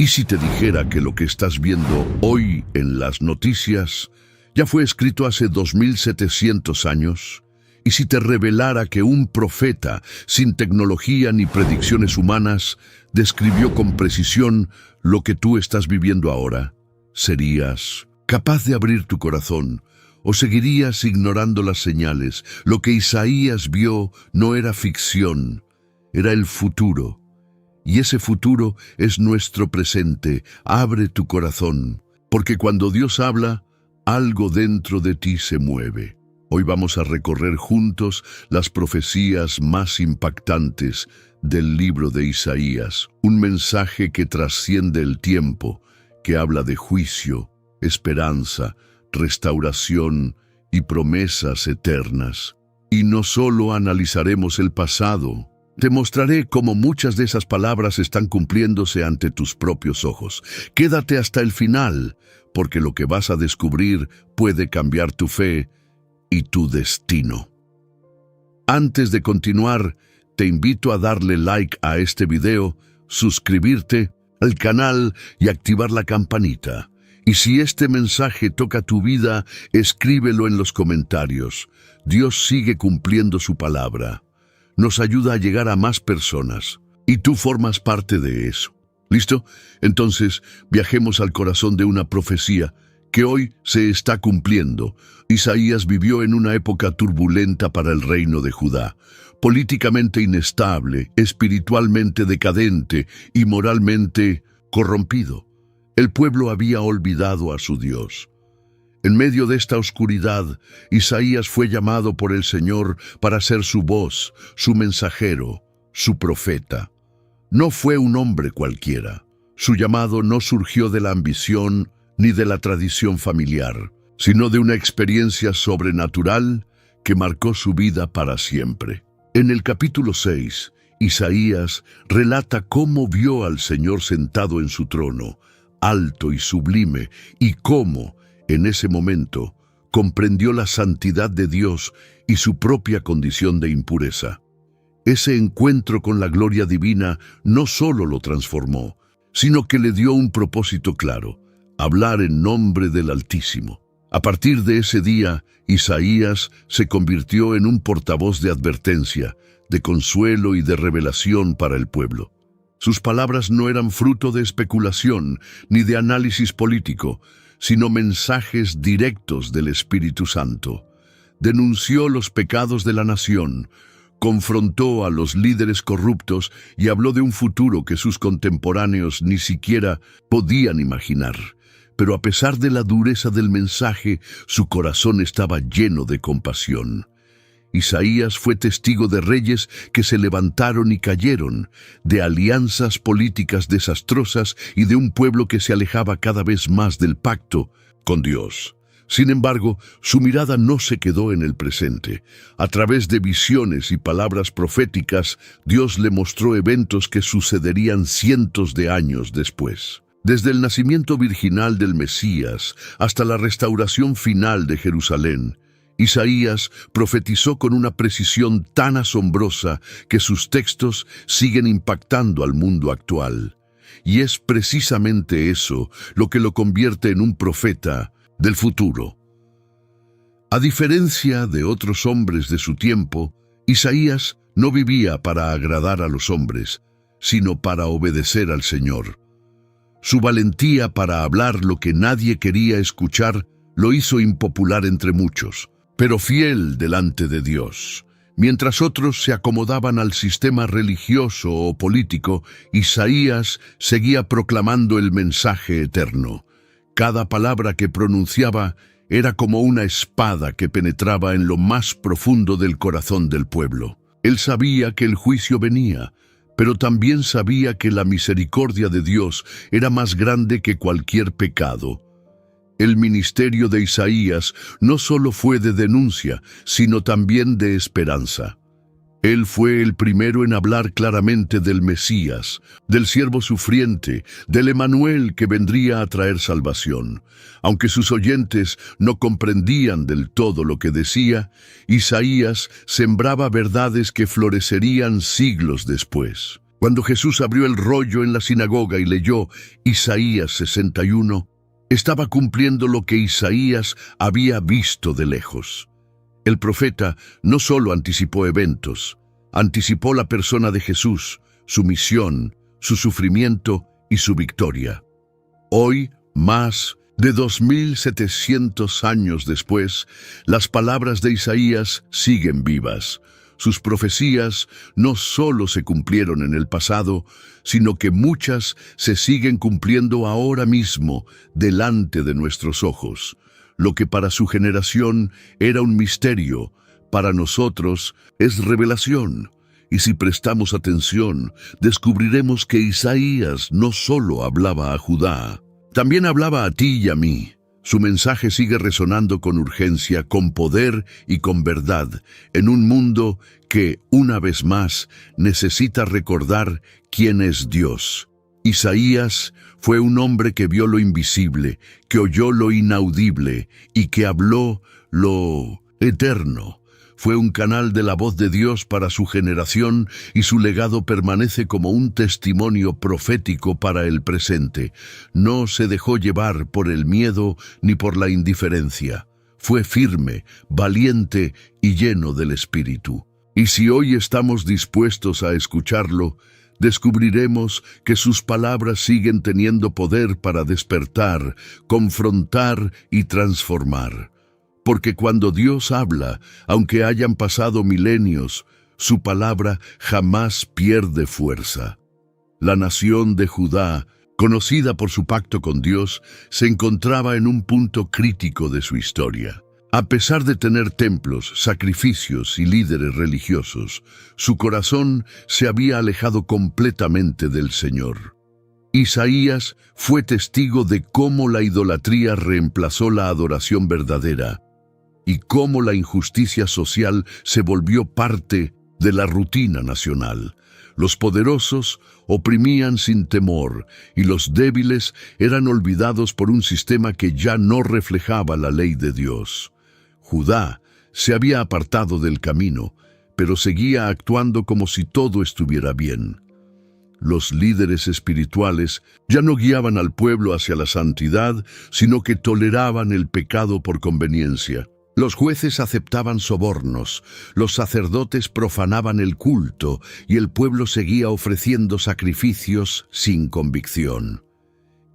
¿Y si te dijera que lo que estás viendo hoy en las noticias ya fue escrito hace 2700 años? ¿Y si te revelara que un profeta, sin tecnología ni predicciones humanas, describió con precisión lo que tú estás viviendo ahora? ¿Serías capaz de abrir tu corazón o seguirías ignorando las señales? Lo que Isaías vio no era ficción, era el futuro. Y ese futuro es nuestro presente. Abre tu corazón, porque cuando Dios habla, algo dentro de ti se mueve. Hoy vamos a recorrer juntos las profecías más impactantes del libro de Isaías, un mensaje que trasciende el tiempo, que habla de juicio, esperanza, restauración y promesas eternas. Y no solo analizaremos el pasado, te mostraré cómo muchas de esas palabras están cumpliéndose ante tus propios ojos. Quédate hasta el final, porque lo que vas a descubrir puede cambiar tu fe y tu destino. Antes de continuar, te invito a darle like a este video, suscribirte al canal y activar la campanita. Y si este mensaje toca tu vida, escríbelo en los comentarios. Dios sigue cumpliendo su palabra. Nos ayuda a llegar a más personas, y tú formas parte de eso. ¿Listo? Entonces, viajemos al corazón de una profecía que hoy se está cumpliendo. Isaías vivió en una época turbulenta para el reino de Judá, políticamente inestable, espiritualmente decadente y moralmente corrompido. El pueblo había olvidado a su Dios. En medio de esta oscuridad, Isaías fue llamado por el Señor para ser su voz, su mensajero, su profeta. No fue un hombre cualquiera. Su llamado no surgió de la ambición ni de la tradición familiar, sino de una experiencia sobrenatural que marcó su vida para siempre. En el capítulo 6, Isaías relata cómo vio al Señor sentado en su trono, alto y sublime, y cómo, en ese momento, comprendió la santidad de Dios y su propia condición de impureza. Ese encuentro con la gloria divina no solo lo transformó, sino que le dio un propósito claro: hablar en nombre del Altísimo. A partir de ese día, Isaías se convirtió en un portavoz de advertencia, de consuelo y de revelación para el pueblo. Sus palabras no eran fruto de especulación ni de análisis político, sino mensajes directos del Espíritu Santo. Denunció los pecados de la nación, confrontó a los líderes corruptos y habló de un futuro que sus contemporáneos ni siquiera podían imaginar. Pero a pesar de la dureza del mensaje, su corazón estaba lleno de compasión. Isaías fue testigo de reyes que se levantaron y cayeron, de alianzas políticas desastrosas y de un pueblo que se alejaba cada vez más del pacto con Dios. Sin embargo, su mirada no se quedó en el presente. A través de visiones y palabras proféticas, Dios le mostró eventos que sucederían cientos de años después. Desde el nacimiento virginal del Mesías hasta la restauración final de Jerusalén, Isaías profetizó con una precisión tan asombrosa que sus textos siguen impactando al mundo actual. Y es precisamente eso lo que lo convierte en un profeta del futuro. A diferencia de otros hombres de su tiempo, Isaías no vivía para agradar a los hombres, sino para obedecer al Señor. Su valentía para hablar lo que nadie quería escuchar lo hizo impopular entre muchos, pero fiel delante de Dios. Mientras otros se acomodaban al sistema religioso o político, Isaías seguía proclamando el mensaje eterno. Cada palabra que pronunciaba era como una espada que penetraba en lo más profundo del corazón del pueblo. Él sabía que el juicio venía, pero también sabía que la misericordia de Dios era más grande que cualquier pecado. El ministerio de Isaías no solo fue de denuncia, sino también de esperanza. Él fue el primero en hablar claramente del Mesías, del siervo sufriente, del Emanuel que vendría a traer salvación. Aunque sus oyentes no comprendían del todo lo que decía, Isaías sembraba verdades que florecerían siglos después. Cuando Jesús abrió el rollo en la sinagoga y leyó Isaías 61, estaba cumpliendo lo que Isaías había visto de lejos. El profeta no solo anticipó eventos, anticipó la persona de Jesús, su misión, su sufrimiento y su victoria. Hoy, más de 2700 años después, las palabras de Isaías siguen vivas. Sus profecías no solo se cumplieron en el pasado, sino que muchas se siguen cumpliendo ahora mismo delante de nuestros ojos. Lo que para su generación era un misterio, para nosotros es revelación. Y si prestamos atención, descubriremos que Isaías no solo hablaba a Judá, también hablaba a ti y a mí. Su mensaje sigue resonando con urgencia, con poder y con verdad, en un mundo que, una vez más, necesita recordar quién es Dios. Isaías fue un hombre que vio lo invisible, que oyó lo inaudible y que habló lo eterno. Fue un canal de la voz de Dios para su generación y su legado permanece como un testimonio profético para el presente. No se dejó llevar por el miedo ni por la indiferencia. Fue firme, valiente y lleno del Espíritu. Y si hoy estamos dispuestos a escucharlo, descubriremos que sus palabras siguen teniendo poder para despertar, confrontar y transformar. Porque cuando Dios habla, aunque hayan pasado milenios, su palabra jamás pierde fuerza. La nación de Judá, conocida por su pacto con Dios, se encontraba en un punto crítico de su historia. A pesar de tener templos, sacrificios y líderes religiosos, su corazón se había alejado completamente del Señor. Isaías fue testigo de cómo la idolatría reemplazó la adoración verdadera y cómo la injusticia social se volvió parte de la rutina nacional. Los poderosos oprimían sin temor y los débiles eran olvidados por un sistema que ya no reflejaba la ley de Dios. Judá se había apartado del camino, pero seguía actuando como si todo estuviera bien. Los líderes espirituales ya no guiaban al pueblo hacia la santidad, sino que toleraban el pecado por conveniencia. Los jueces aceptaban sobornos, los sacerdotes profanaban el culto y el pueblo seguía ofreciendo sacrificios sin convicción.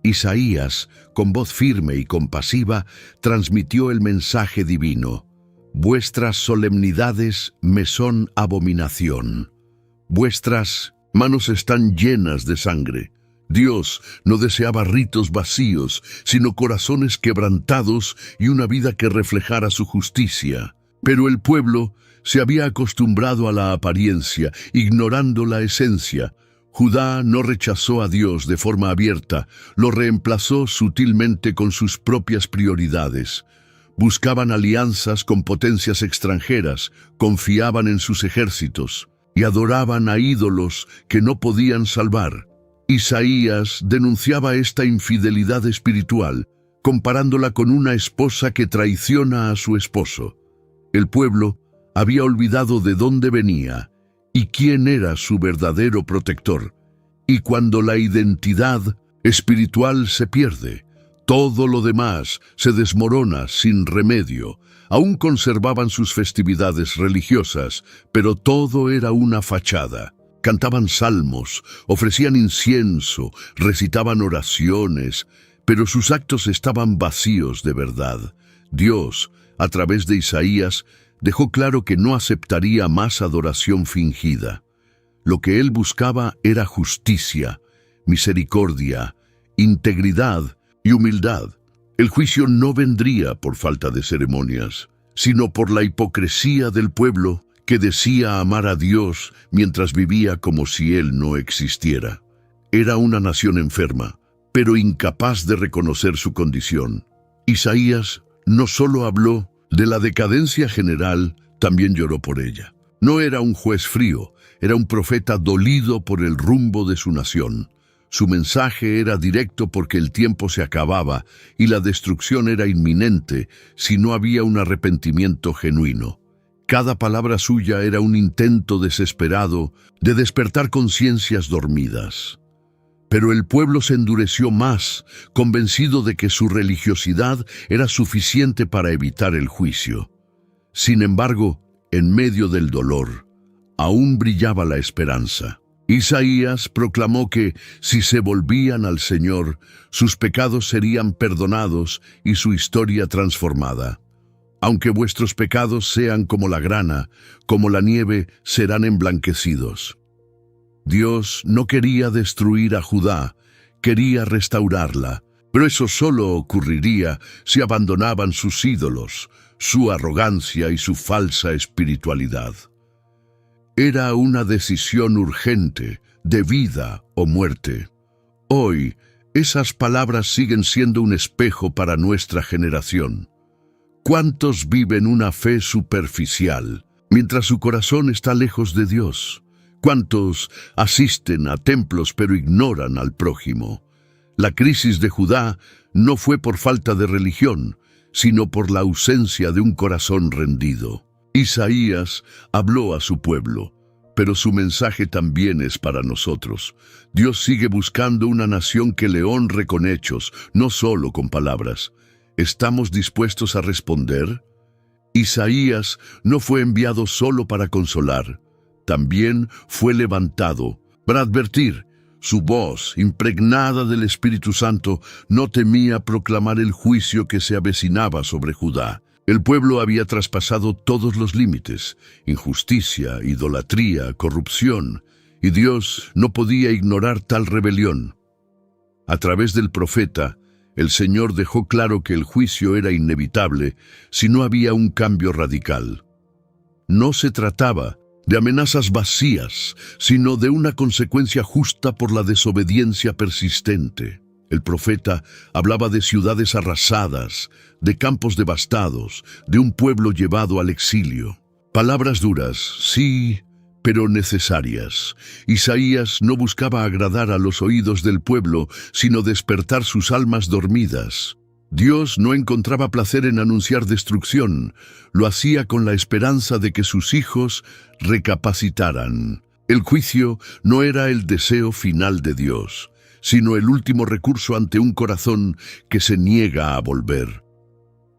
Isaías, con voz firme y compasiva, transmitió el mensaje divino: «Vuestras solemnidades me son abominación. Vuestras manos están llenas de sangre». Dios no deseaba ritos vacíos, sino corazones quebrantados y una vida que reflejara su justicia. Pero el pueblo se había acostumbrado a la apariencia, ignorando la esencia. Judá no rechazó a Dios de forma abierta, lo reemplazó sutilmente con sus propias prioridades. Buscaban alianzas con potencias extranjeras, confiaban en sus ejércitos y adoraban a ídolos que no podían salvar. Isaías denunciaba esta infidelidad espiritual, comparándola con una esposa que traiciona a su esposo. El pueblo había olvidado de dónde venía y quién era su verdadero protector. Y cuando la identidad espiritual se pierde, todo lo demás se desmorona sin remedio. Aún conservaban sus festividades religiosas, pero todo era una fachada. Cantaban salmos, ofrecían incienso, recitaban oraciones, pero sus actos estaban vacíos de verdad. Dios, a través de Isaías, dejó claro que no aceptaría más adoración fingida. Lo que él buscaba era justicia, misericordia, integridad y humildad. El juicio no vendría por falta de ceremonias, sino por la hipocresía del pueblo que decía amar a Dios mientras vivía como si Él no existiera. Era una nación enferma, pero incapaz de reconocer su condición. Isaías no solo habló de la decadencia general, también lloró por ella. No era un juez frío, era un profeta dolido por el rumbo de su nación. Su mensaje era directo porque el tiempo se acababa y la destrucción era inminente si no había un arrepentimiento genuino. Cada palabra suya era un intento desesperado de despertar conciencias dormidas. Pero el pueblo se endureció más, convencido de que su religiosidad era suficiente para evitar el juicio. Sin embargo, en medio del dolor, aún brillaba la esperanza. Isaías proclamó que, si se volvían al Señor, sus pecados serían perdonados y su historia transformada. Aunque vuestros pecados sean como la grana, como la nieve, serán emblanquecidos. Dios no quería destruir a Judá, quería restaurarla, pero eso solo ocurriría si abandonaban sus ídolos, su arrogancia y su falsa espiritualidad. Era una decisión urgente, de vida o muerte. Hoy, esas palabras siguen siendo un espejo para nuestra generación. ¿Cuántos viven una fe superficial, mientras su corazón está lejos de Dios? ¿Cuántos asisten a templos pero ignoran al prójimo? La crisis de Judá no fue por falta de religión, sino por la ausencia de un corazón rendido. Isaías habló a su pueblo, pero su mensaje también es para nosotros. Dios sigue buscando una nación que le honre con hechos, no solo con palabras. ¿Estamos dispuestos a responder? Isaías no fue enviado solo para consolar, también fue levantado para advertir. Su voz, impregnada del Espíritu Santo, no temía proclamar el juicio que se avecinaba sobre Judá. El pueblo había traspasado todos los límites: injusticia, idolatría, corrupción, y Dios no podía ignorar tal rebelión. A través del profeta, el Señor dejó claro que el juicio era inevitable si no había un cambio radical. No se trataba de amenazas vacías, sino de una consecuencia justa por la desobediencia persistente. El profeta hablaba de ciudades arrasadas, de campos devastados, de un pueblo llevado al exilio. Palabras duras, sí, pero necesarias. Isaías no buscaba agradar a los oídos del pueblo, sino despertar sus almas dormidas. Dios no encontraba placer en anunciar destrucción, lo hacía con la esperanza de que sus hijos recapacitaran. El juicio no era el deseo final de Dios, sino el último recurso ante un corazón que se niega a volver.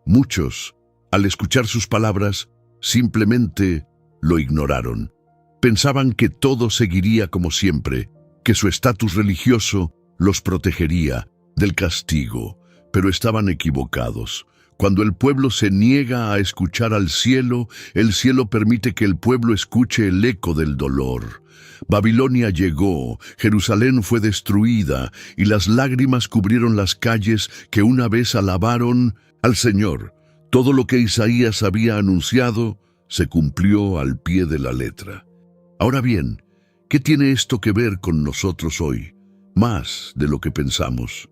Muchos, al escuchar sus palabras, simplemente lo ignoraron. Pensaban que todo seguiría como siempre, que su estatus religioso los protegería del castigo. Pero estaban equivocados. Cuando el pueblo se niega a escuchar al cielo, el cielo permite que el pueblo escuche el eco del dolor. Babilonia llegó, Jerusalén fue destruida, y las lágrimas cubrieron las calles que una vez alabaron al Señor. Todo lo que Isaías había anunciado se cumplió al pie de la letra. Ahora bien, ¿qué tiene esto que ver con nosotros hoy? Más de lo que pensamos.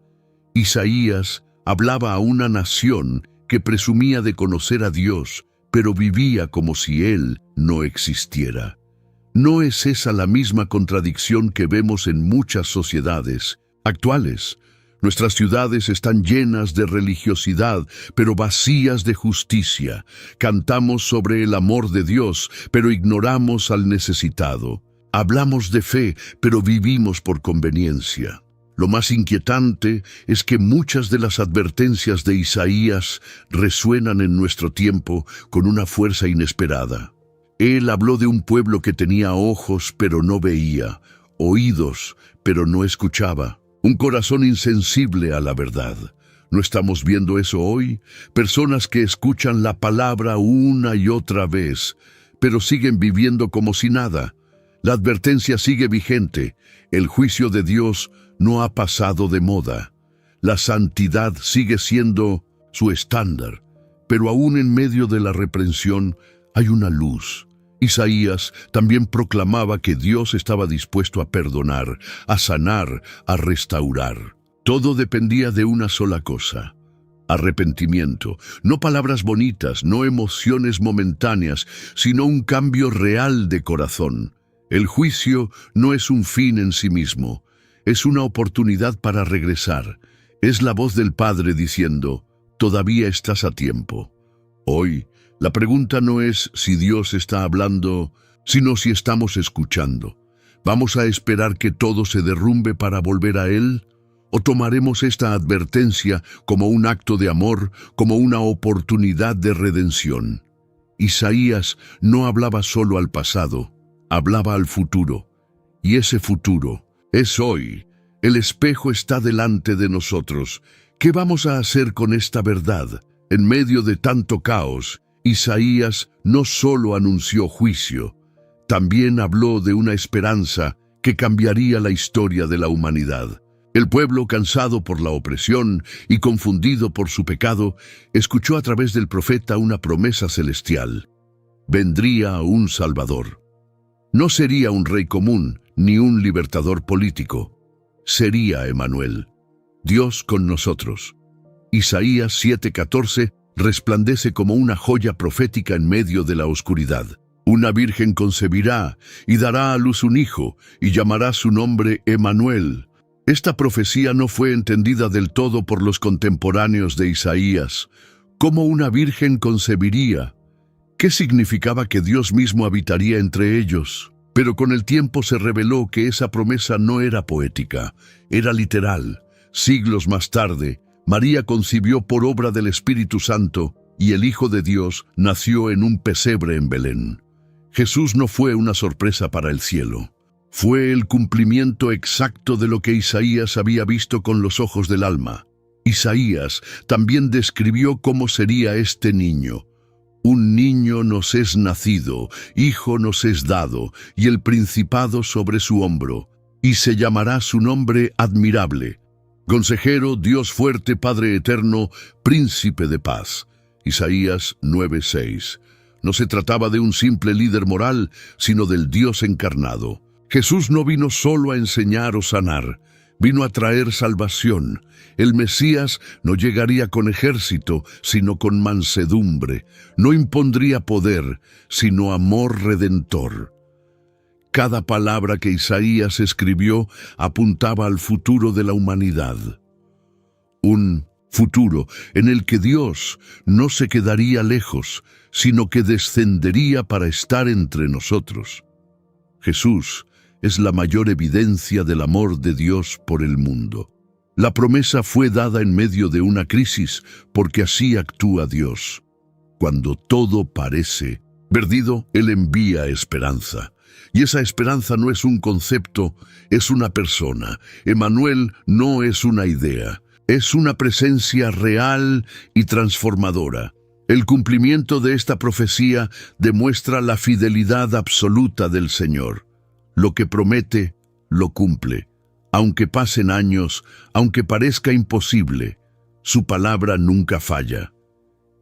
Isaías hablaba a una nación que presumía de conocer a Dios, pero vivía como si Él no existiera. ¿No es esa la misma contradicción que vemos en muchas sociedades actuales? Nuestras ciudades están llenas de religiosidad, pero vacías de justicia. Cantamos sobre el amor de Dios, pero ignoramos al necesitado. Hablamos de fe, pero vivimos por conveniencia. Lo más inquietante es que muchas de las advertencias de Isaías resuenan en nuestro tiempo con una fuerza inesperada. Él habló de un pueblo que tenía ojos pero no veía, oídos pero no escuchaba, un corazón insensible a la verdad. ¿No estamos viendo eso hoy? Personas que escuchan la palabra una y otra vez, pero siguen viviendo como si nada. La advertencia sigue vigente. El juicio de Dios no ha pasado de moda. La santidad sigue siendo su estándar, pero aún en medio de la reprensión hay una luz. Isaías también proclamaba que Dios estaba dispuesto a perdonar, a sanar, a restaurar. Todo dependía de una sola cosa: arrepentimiento. No palabras bonitas, no emociones momentáneas, sino un cambio real de corazón. El juicio no es un fin en sí mismo, es una oportunidad para regresar. Es la voz del Padre diciendo: todavía estás a tiempo. Hoy, La pregunta no es si Dios está hablando, sino si estamos escuchando. ¿Vamos a esperar que todo se derrumbe para volver a Él? ¿O tomaremos esta advertencia como un acto de amor, como una oportunidad de redención? Isaías no hablaba solo al pasado, hablaba al futuro. Y ese futuro es hoy. El espejo está delante de nosotros. ¿Qué vamos a hacer con esta verdad? En medio de tanto caos, Isaías no solo anunció juicio, también habló de una esperanza que cambiaría la historia de la humanidad. El pueblo, cansado por la opresión y confundido por su pecado, escuchó a través del profeta una promesa celestial. Vendría un Salvador. No sería un rey común ni un libertador político. Sería Emmanuel, Dios con nosotros. Isaías 7:14 resplandece como una joya profética en medio de la oscuridad. Una virgen concebirá y dará a luz un hijo y llamará su nombre Emmanuel. Esta profecía no fue entendida del todo por los contemporáneos de Isaías. ¿Cómo una virgen concebiría? ¿Qué significaba que Dios mismo habitaría entre ellos? Pero con el tiempo se reveló que esa promesa no era poética, era literal. Siglos más tarde, María concibió por obra del Espíritu Santo y el Hijo de Dios nació en un pesebre en Belén. Jesús no fue una sorpresa para el cielo. Fue el cumplimiento exacto de lo que Isaías había visto con los ojos del alma. Isaías también describió cómo sería este niño. Un niño nos es nacido, hijo nos es dado, y el principado sobre su hombro, y se llamará su nombre admirable. Consejero, Dios fuerte, Padre eterno, príncipe de paz. Isaías 9:6. No se trataba de un simple líder moral, sino del Dios encarnado. Jesús no vino solo a enseñar o sanar, vino a traer salvación. El Mesías no llegaría con ejército, sino con mansedumbre. No impondría poder, sino amor redentor. Cada palabra que Isaías escribió apuntaba al futuro de la humanidad. Un futuro en el que Dios no se quedaría lejos, sino que descendería para estar entre nosotros. Jesús es la mayor evidencia del amor de Dios por el mundo. La promesa fue dada en medio de una crisis, porque así actúa Dios. Cuando todo parece perdido, Él envía esperanza. Y esa esperanza no es un concepto, es una persona. Emmanuel no es una idea, es una presencia real y transformadora. El cumplimiento de esta profecía demuestra la fidelidad absoluta del Señor. Lo que promete, lo cumple. Aunque pasen años, aunque parezca imposible, su palabra nunca falla.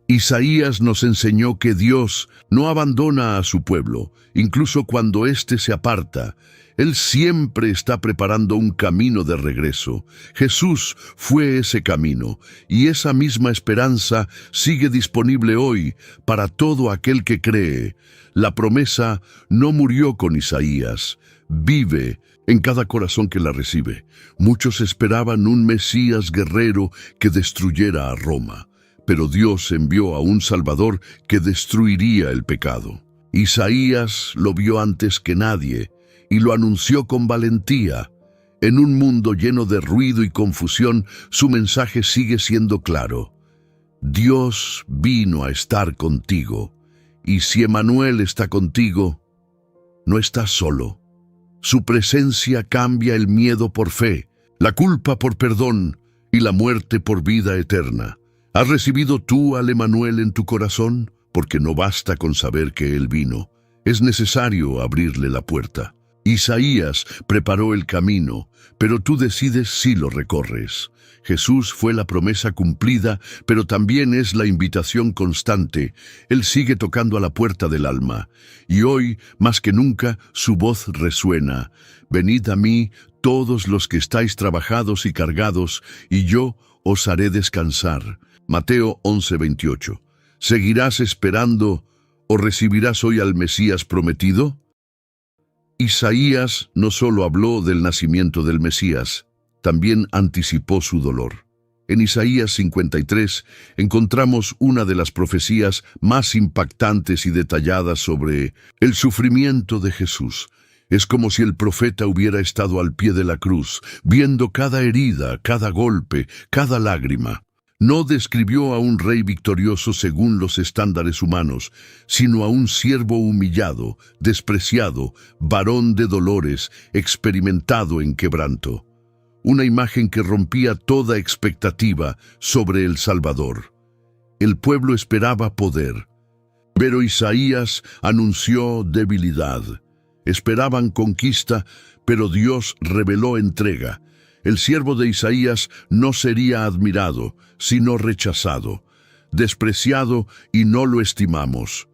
Isaías nos enseñó que Dios no abandona a su pueblo, incluso cuando éste se aparta. Él siempre está preparando un camino de regreso. Jesús fue ese camino, y esa misma esperanza sigue disponible hoy para todo aquel que cree. La promesa no murió con Isaías, vive en cada corazón que la recibe. Muchos esperaban un Mesías guerrero que destruyera a Roma, pero Dios envió a un Salvador que destruiría el pecado. Isaías lo vio antes que nadie y lo anunció con valentía. En un mundo lleno de ruido y confusión, su mensaje sigue siendo claro. Dios vino a estar contigo, y si Emmanuel está contigo, no estás solo. Su presencia cambia el miedo por fe, la culpa por perdón y la muerte por vida eterna. ¿Has recibido tú al Emmanuel en tu corazón? Porque no basta con saber que Él vino, es necesario abrirle la puerta. Isaías preparó el camino, pero tú decides si lo recorres. Jesús fue la promesa cumplida, pero también es la invitación constante. Él sigue tocando a la puerta del alma, y hoy, más que nunca, su voz resuena. Venid a mí, todos los que estáis trabajados y cargados, y yo os haré descansar. Mateo 11:28. ¿Seguirás esperando o recibirás hoy al Mesías prometido? Isaías no solo habló del nacimiento del Mesías, también anticipó su dolor. En Isaías 53 encontramos una de las profecías más impactantes y detalladas sobre el sufrimiento de Jesús. Es como si el profeta hubiera estado al pie de la cruz, viendo cada herida, cada golpe, cada lágrima. No describió a un rey victorioso según los estándares humanos, sino a un siervo humillado, despreciado, varón de dolores, experimentado en quebranto. Una imagen que rompía toda expectativa sobre el Salvador. El pueblo esperaba poder, pero Isaías anunció debilidad. Esperaban conquista, pero Dios reveló entrega. El siervo de Isaías no sería admirado, sino rechazado, despreciado y no lo estimamos.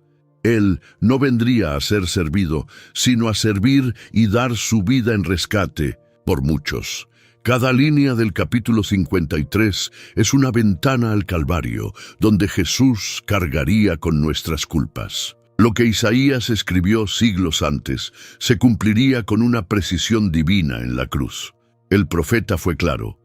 Él no vendría a ser servido, sino a servir y dar su vida en rescate por muchos. Cada línea del capítulo 53 es una ventana al Calvario, donde Jesús cargaría con nuestras culpas. Lo que Isaías escribió siglos antes se cumpliría con una precisión divina en la cruz. El profeta fue claro.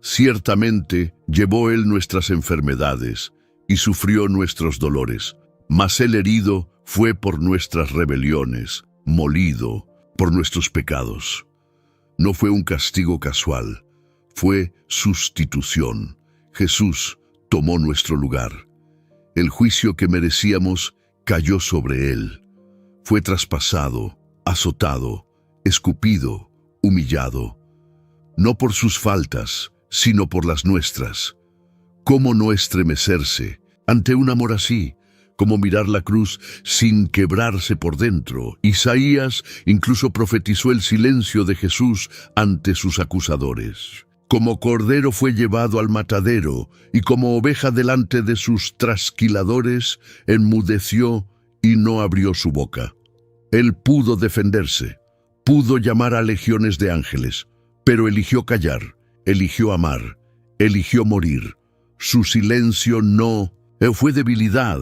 Ciertamente llevó él nuestras enfermedades y sufrió nuestros dolores, mas el herido fue por nuestras rebeliones, molido por nuestros pecados. No fue un castigo casual, fue sustitución. Jesús tomó nuestro lugar. El juicio que merecíamos cayó sobre él. Fue traspasado, azotado, escupido, humillado. No por sus faltas, sino por las nuestras. ¿Cómo no estremecerse ante un amor así? Como mirar la cruz sin quebrarse por dentro. Isaías incluso profetizó el silencio de Jesús ante sus acusadores. Como cordero fue llevado al matadero, y como oveja delante de sus trasquiladores, enmudeció y no abrió su boca. Él pudo defenderse, pudo llamar a legiones de ángeles, pero eligió callar, eligió amar, eligió morir. Su silencio no fue debilidad,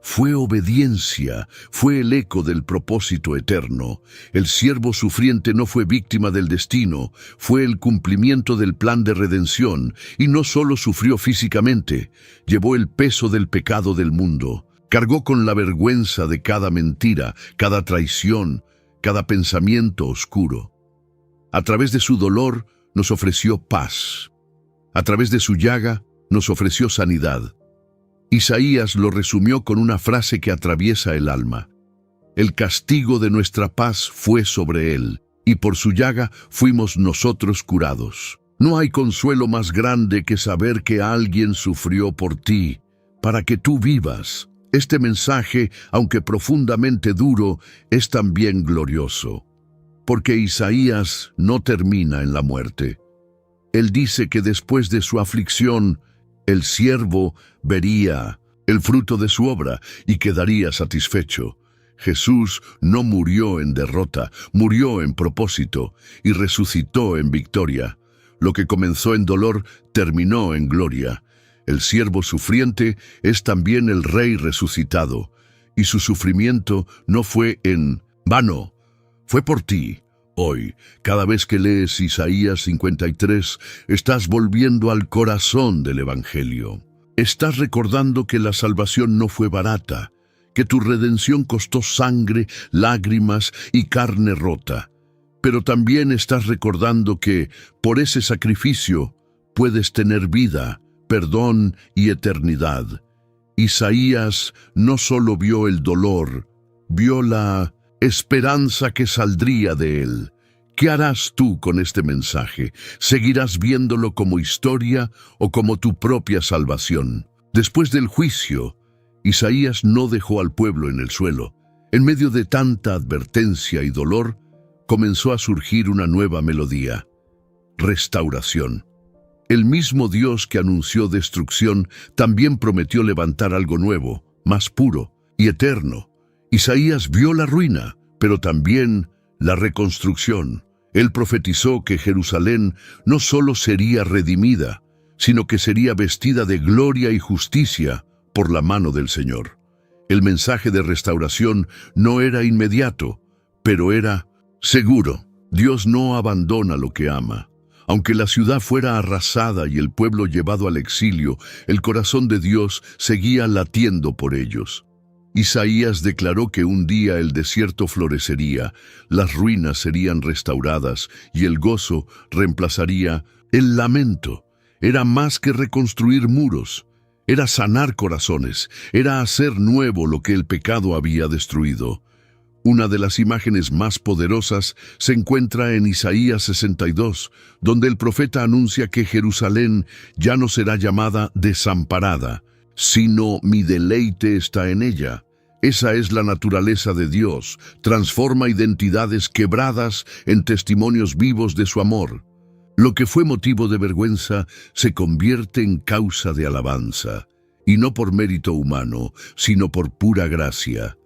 fue obediencia, fue el eco del propósito eterno. El siervo sufriente no fue víctima del destino, fue el cumplimiento del plan de redención, y no solo sufrió físicamente, llevó el peso del pecado del mundo, cargó con la vergüenza de cada mentira, cada traición, cada pensamiento oscuro. A través de su dolor nos ofreció paz. A través de su llaga nos ofreció sanidad. Isaías lo resumió con una frase que atraviesa el alma. El castigo de nuestra paz fue sobre él, y por su llaga fuimos nosotros curados. No hay consuelo más grande que saber que alguien sufrió por ti, para que tú vivas. Este mensaje, aunque profundamente duro, es también glorioso, porque Isaías no termina en la muerte. Él dice que después de su aflicción, el siervo vería el fruto de su obra y quedaría satisfecho. Jesús no murió en derrota, murió en propósito y resucitó en victoria. Lo que comenzó en dolor terminó en gloria. El siervo sufriente es también el rey resucitado, y su sufrimiento no fue en vano, fue por ti. Hoy, cada vez que lees Isaías 53, estás volviendo al corazón del Evangelio. Estás recordando que la salvación no fue barata, que tu redención costó sangre, lágrimas y carne rota. Pero también estás recordando que, por ese sacrificio, puedes tener vida, perdón y eternidad. Isaías no solo vio el dolor, vio la esperanza que saldría de él. ¿Qué harás tú con este mensaje? ¿Seguirás viéndolo como historia o como tu propia salvación? Después del juicio, Isaías no dejó al pueblo en el suelo. En medio de tanta advertencia y dolor, comenzó a surgir una nueva melodía: restauración. El mismo Dios que anunció destrucción también prometió levantar algo nuevo, más puro y eterno. Isaías vio la ruina, pero también la reconstrucción. Él profetizó que Jerusalén no solo sería redimida, sino que sería vestida de gloria y justicia por la mano del Señor. El mensaje de restauración no era inmediato, pero era seguro. Dios no abandona lo que ama. Aunque la ciudad fuera arrasada y el pueblo llevado al exilio, el corazón de Dios seguía latiendo por ellos. Isaías declaró que un día el desierto florecería, las ruinas serían restauradas y el gozo reemplazaría el lamento. Era más que reconstruir muros, era sanar corazones, era hacer nuevo lo que el pecado había destruido. Una de las imágenes más poderosas se encuentra en Isaías 62, donde el profeta anuncia que Jerusalén ya no será llamada desamparada, sino mi deleite está en ella. Esa es la naturaleza de Dios, transforma identidades quebradas en testimonios vivos de su amor. Lo que fue motivo de vergüenza se convierte en causa de alabanza, y no por mérito humano, sino por pura gracia.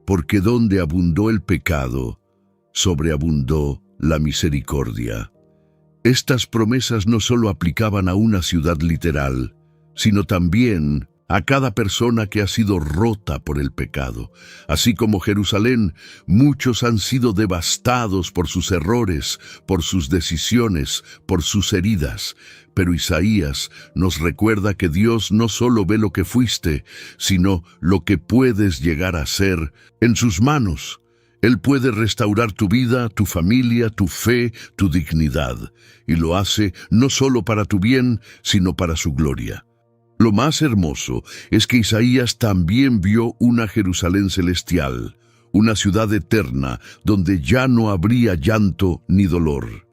Porque donde abundó el pecado, sobreabundó la misericordia. Estas promesas no solo aplicaban a una ciudad literal, sino también a cada persona que ha sido rota por el pecado. Así como Jerusalén, muchos han sido devastados por sus errores, por sus decisiones, por sus heridas. Pero Isaías nos recuerda que Dios no solo ve lo que fuiste, sino lo que puedes llegar a ser en sus manos. Él puede restaurar tu vida, tu familia, tu fe, tu dignidad. Y lo hace no solo para tu bien, sino para su gloria. Lo más hermoso es que Isaías también vio una Jerusalén celestial, una ciudad eterna donde ya no habría llanto ni dolor.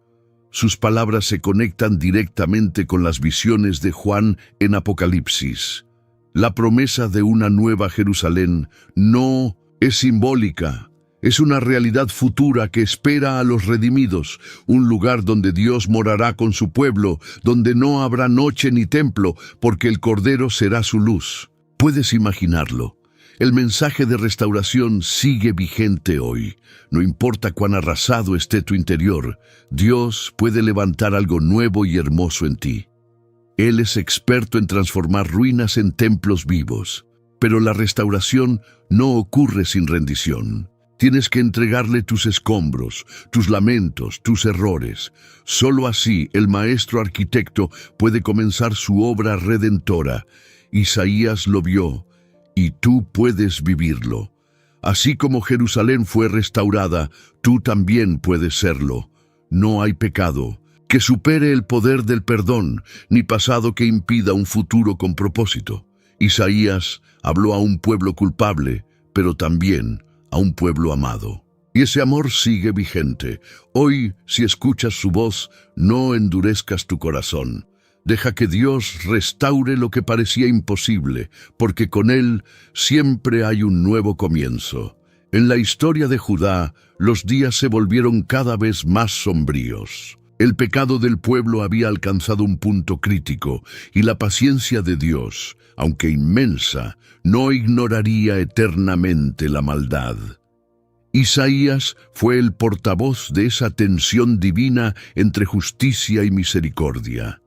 Sus palabras se conectan directamente con las visiones de Juan en Apocalipsis. La promesa de una nueva Jerusalén no es simbólica. Es una realidad futura que espera a los redimidos, un lugar donde Dios morará con su pueblo, donde no habrá noche ni templo, porque el Cordero será su luz. ¿Puedes imaginarlo? El mensaje de restauración sigue vigente hoy. No importa cuán arrasado esté tu interior, Dios puede levantar algo nuevo y hermoso en ti. Él es experto en transformar ruinas en templos vivos, pero la restauración no ocurre sin rendición. Tienes que entregarle tus escombros, tus lamentos, tus errores. Solo así el maestro arquitecto puede comenzar su obra redentora. Isaías lo vio, y tú puedes vivirlo. Así como Jerusalén fue restaurada, tú también puedes serlo. No hay pecado que supere el poder del perdón, ni pasado que impida un futuro con propósito. Isaías habló a un pueblo culpable, pero también a un pueblo amado. Y ese amor sigue vigente. Hoy, si escuchas su voz, no endurezcas tu corazón. Deja que Dios restaure lo que parecía imposible, porque con Él siempre hay un nuevo comienzo. En la historia de Judá, los días se volvieron cada vez más sombríos. El pecado del pueblo había alcanzado un punto crítico, y la paciencia de Dios, aunque inmensa, no ignoraría eternamente la maldad. Isaías fue el portavoz de esa tensión divina entre justicia y misericordia.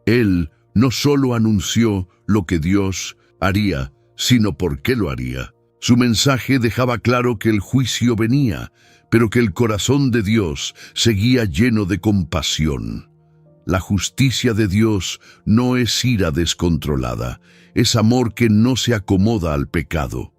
Él no solo anunció lo que Dios haría, sino por qué lo haría. Su mensaje dejaba claro que el juicio venía, pero que el corazón de Dios seguía lleno de compasión. La justicia de Dios no es ira descontrolada, es amor que no se acomoda al pecado.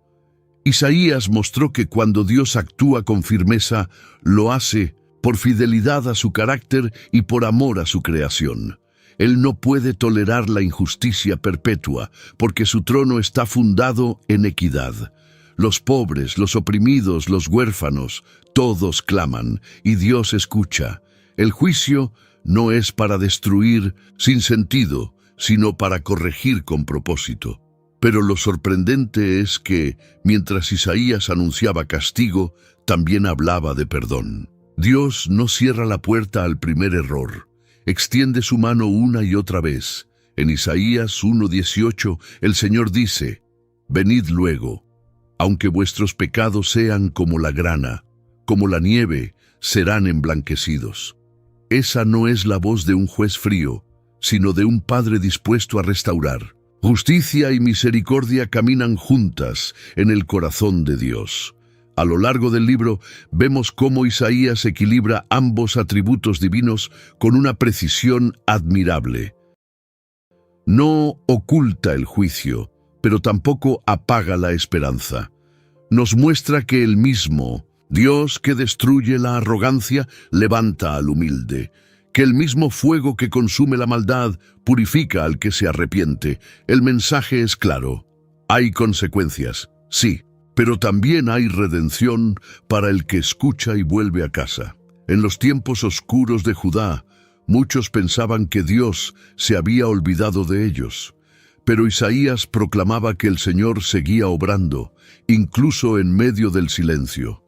Isaías mostró que cuando Dios actúa con firmeza, lo hace por fidelidad a su carácter y por amor a su creación. Él no puede tolerar la injusticia perpetua, porque su trono está fundado en equidad. Los pobres, los oprimidos, los huérfanos, todos claman, y Dios escucha. El juicio no es para destruir sin sentido, sino para corregir con propósito. Pero lo sorprendente es que, mientras Isaías anunciaba castigo, también hablaba de perdón. Dios no cierra la puerta al primer error. Extiende su mano una y otra vez. En Isaías 1:18, el Señor dice: «Venid luego, aunque vuestros pecados sean como la grana, como la nieve, serán emblanquecidos». Esa no es la voz de un juez frío, sino de un Padre dispuesto a restaurar. Justicia y misericordia caminan juntas en el corazón de Dios. A lo largo del libro vemos cómo Isaías equilibra ambos atributos divinos con una precisión admirable. No oculta el juicio, pero tampoco apaga la esperanza. Nos muestra que el mismo Dios que destruye la arrogancia levanta al humilde, que el mismo fuego que consume la maldad purifica al que se arrepiente. El mensaje es claro. Hay consecuencias, sí, pero también hay redención para el que escucha y vuelve a casa. En los tiempos oscuros de Judá, muchos pensaban que Dios se había olvidado de ellos. Pero Isaías proclamaba que el Señor seguía obrando, incluso en medio del silencio.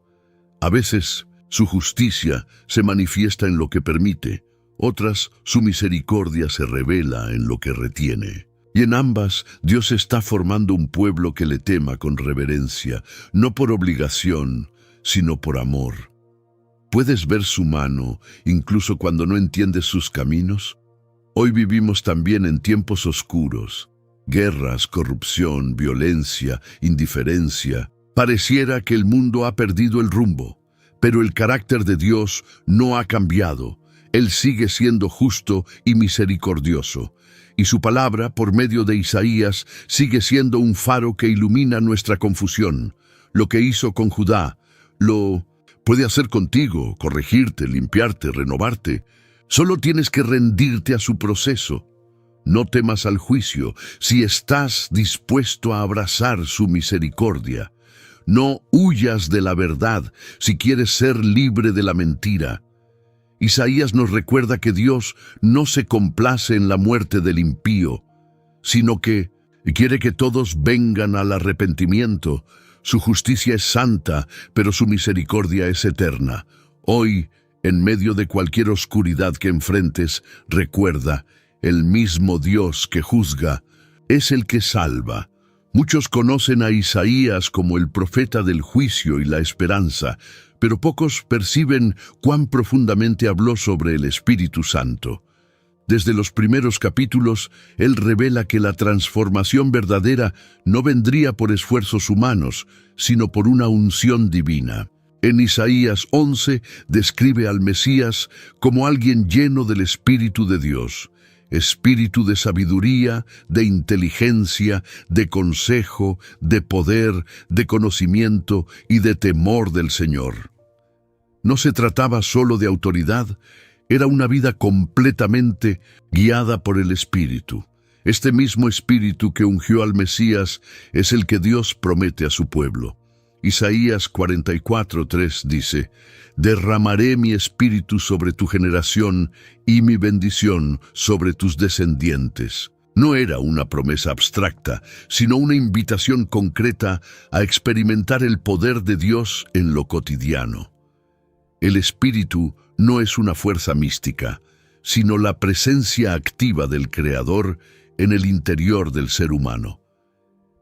A veces, su justicia se manifiesta en lo que permite, otras, su misericordia se revela en lo que retiene. Y en ambas, Dios está formando un pueblo que le tema con reverencia, no por obligación, sino por amor. ¿Puedes ver su mano, incluso cuando no entiendes sus caminos? Hoy vivimos también en tiempos oscuros. Guerras, corrupción, violencia, indiferencia. Pareciera que el mundo ha perdido el rumbo, pero el carácter de Dios no ha cambiado. Él sigue siendo justo y misericordioso, y su palabra, por medio de Isaías, sigue siendo un faro que ilumina nuestra confusión. Lo que hizo con Judá, lo puede hacer contigo, corregirte, limpiarte, renovarte. Solo tienes que rendirte a su proceso. No temas al juicio si estás dispuesto a abrazar su misericordia. No huyas de la verdad si quieres ser libre de la mentira. Isaías nos recuerda que Dios no se complace en la muerte del impío, sino que quiere que todos vengan al arrepentimiento. Su justicia es santa, pero su misericordia es eterna. Hoy, en medio de cualquier oscuridad que enfrentes, recuerda, el mismo Dios que juzga es el que salva. Muchos conocen a Isaías como el profeta del juicio y la esperanza, pero pocos perciben cuán profundamente habló sobre el Espíritu Santo. Desde los primeros capítulos, él revela que la transformación verdadera no vendría por esfuerzos humanos, sino por una unción divina. En Isaías 11 describe al Mesías como alguien lleno del Espíritu de Dios, espíritu de sabiduría, de inteligencia, de consejo, de poder, de conocimiento y de temor del Señor. No se trataba solo de autoridad, era una vida completamente guiada por el Espíritu. Este mismo Espíritu que ungió al Mesías es el que Dios promete a su pueblo. Isaías 44:3 dice: «Derramaré mi espíritu sobre tu generación y mi bendición sobre tus descendientes». No era una promesa abstracta, sino una invitación concreta a experimentar el poder de Dios en lo cotidiano. El Espíritu no es una fuerza mística, sino la presencia activa del Creador en el interior del ser humano.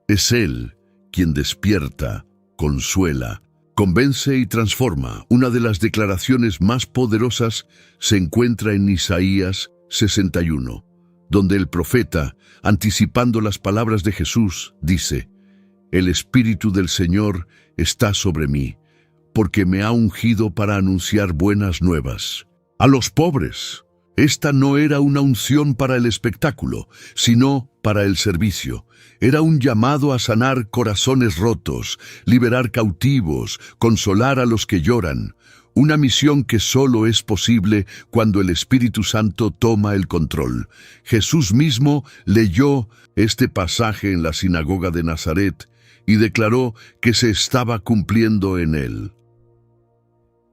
Es Él quien despierta, consuela, convence y transforma. Una de las declaraciones más poderosas se encuentra en Isaías 61, donde el profeta, anticipando las palabras de Jesús, dice: «El Espíritu del Señor está sobre mí, porque me ha ungido para anunciar buenas nuevas a los pobres». Esta no era una unción para el espectáculo, sino para el servicio. Era un llamado a sanar corazones rotos, liberar cautivos, consolar a los que lloran. Una misión que solo es posible cuando el Espíritu Santo toma el control. Jesús mismo leyó este pasaje en la sinagoga de Nazaret y declaró que se estaba cumpliendo en él.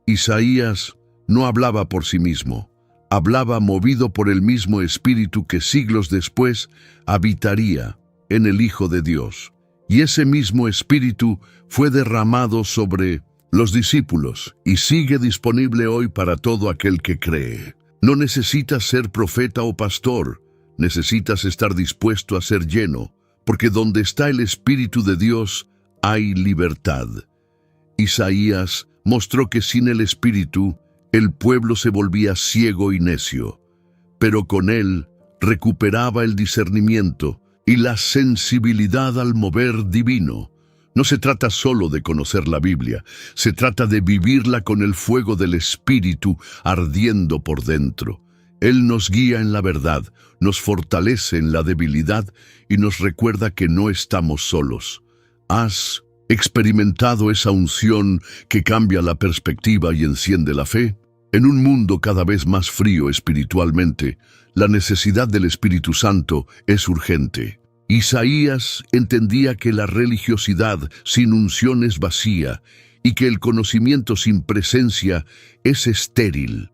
Isaías no hablaba por sí mismo. Hablaba movido por el mismo Espíritu que siglos después habitaría en el Hijo de Dios. Y ese mismo Espíritu fue derramado sobre los discípulos y sigue disponible hoy para todo aquel que cree. No necesitas ser profeta o pastor, necesitas estar dispuesto a ser lleno, porque donde está el Espíritu de Dios hay libertad. Isaías mostró que sin el Espíritu el pueblo se volvía ciego y necio, pero con él recuperaba el discernimiento y la sensibilidad al mover divino. No se trata solo de conocer la Biblia, se trata de vivirla con el fuego del Espíritu ardiendo por dentro. Él nos guía en la verdad, nos fortalece en la debilidad y nos recuerda que no estamos solos. ¿Has experimentado esa unción que cambia la perspectiva y enciende la fe? En un mundo cada vez más frío espiritualmente, la necesidad del Espíritu Santo es urgente. Isaías entendía que la religiosidad sin unción es vacía y que el conocimiento sin presencia es estéril.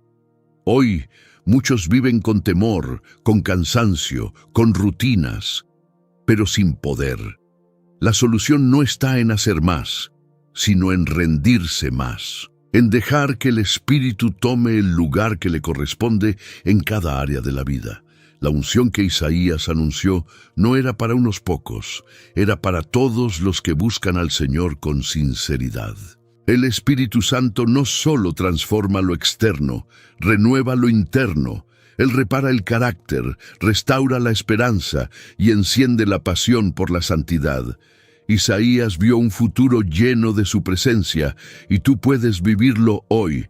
Hoy, muchos viven con temor, con cansancio, con rutinas, pero sin poder. La solución no está en hacer más, sino en rendirse más, en dejar que el Espíritu tome el lugar que le corresponde en cada área de la vida. La unción que Isaías anunció no era para unos pocos, era para todos los que buscan al Señor con sinceridad. El Espíritu Santo no solo transforma lo externo, renueva lo interno. Él repara el carácter, restaura la esperanza y enciende la pasión por la santidad. Isaías vio un futuro lleno de su presencia y tú puedes vivirlo hoy.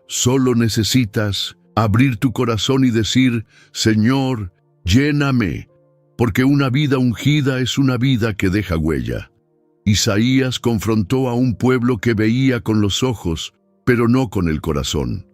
Solo necesitas abrir tu corazón y decir: Señor, lléname, porque una vida ungida es una vida que deja huella. Isaías confrontó a un pueblo que veía con los ojos, pero no con el corazón.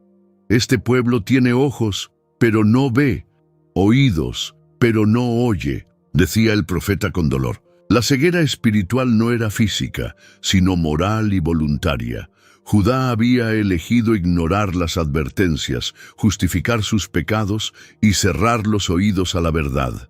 Este pueblo tiene ojos, pero no ve, oídos, pero no oye, decía el profeta con dolor. La ceguera espiritual no era física, sino moral y voluntaria. Judá había elegido ignorar las advertencias, justificar sus pecados y cerrar los oídos a la verdad.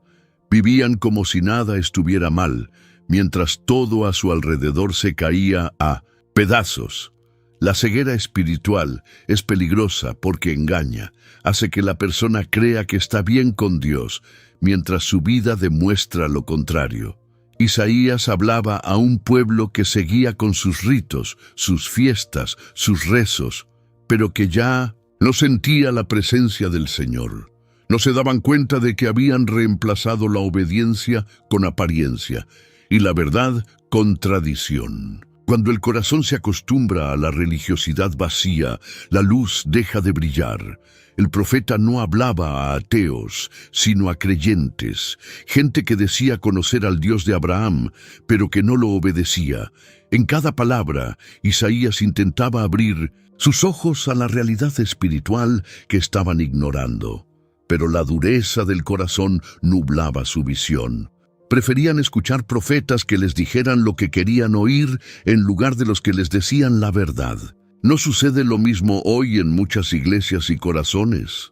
Vivían como si nada estuviera mal, mientras todo a su alrededor se caía a pedazos. La ceguera espiritual es peligrosa porque engaña, hace que la persona crea que está bien con Dios, mientras su vida demuestra lo contrario. Isaías hablaba a un pueblo que seguía con sus ritos, sus fiestas, sus rezos, pero que ya no sentía la presencia del Señor. No se daban cuenta de que habían reemplazado la obediencia con apariencia y la verdad con tradición. Cuando el corazón se acostumbra a la religiosidad vacía, la luz deja de brillar. El profeta no hablaba a ateos, sino a creyentes, gente que decía conocer al Dios de Abraham, pero que no lo obedecía. En cada palabra, Isaías intentaba abrir sus ojos a la realidad espiritual que estaban ignorando, pero la dureza del corazón nublaba su visión. Preferían escuchar profetas que les dijeran lo que querían oír en lugar de los que les decían la verdad. ¿No sucede lo mismo hoy en muchas iglesias y corazones?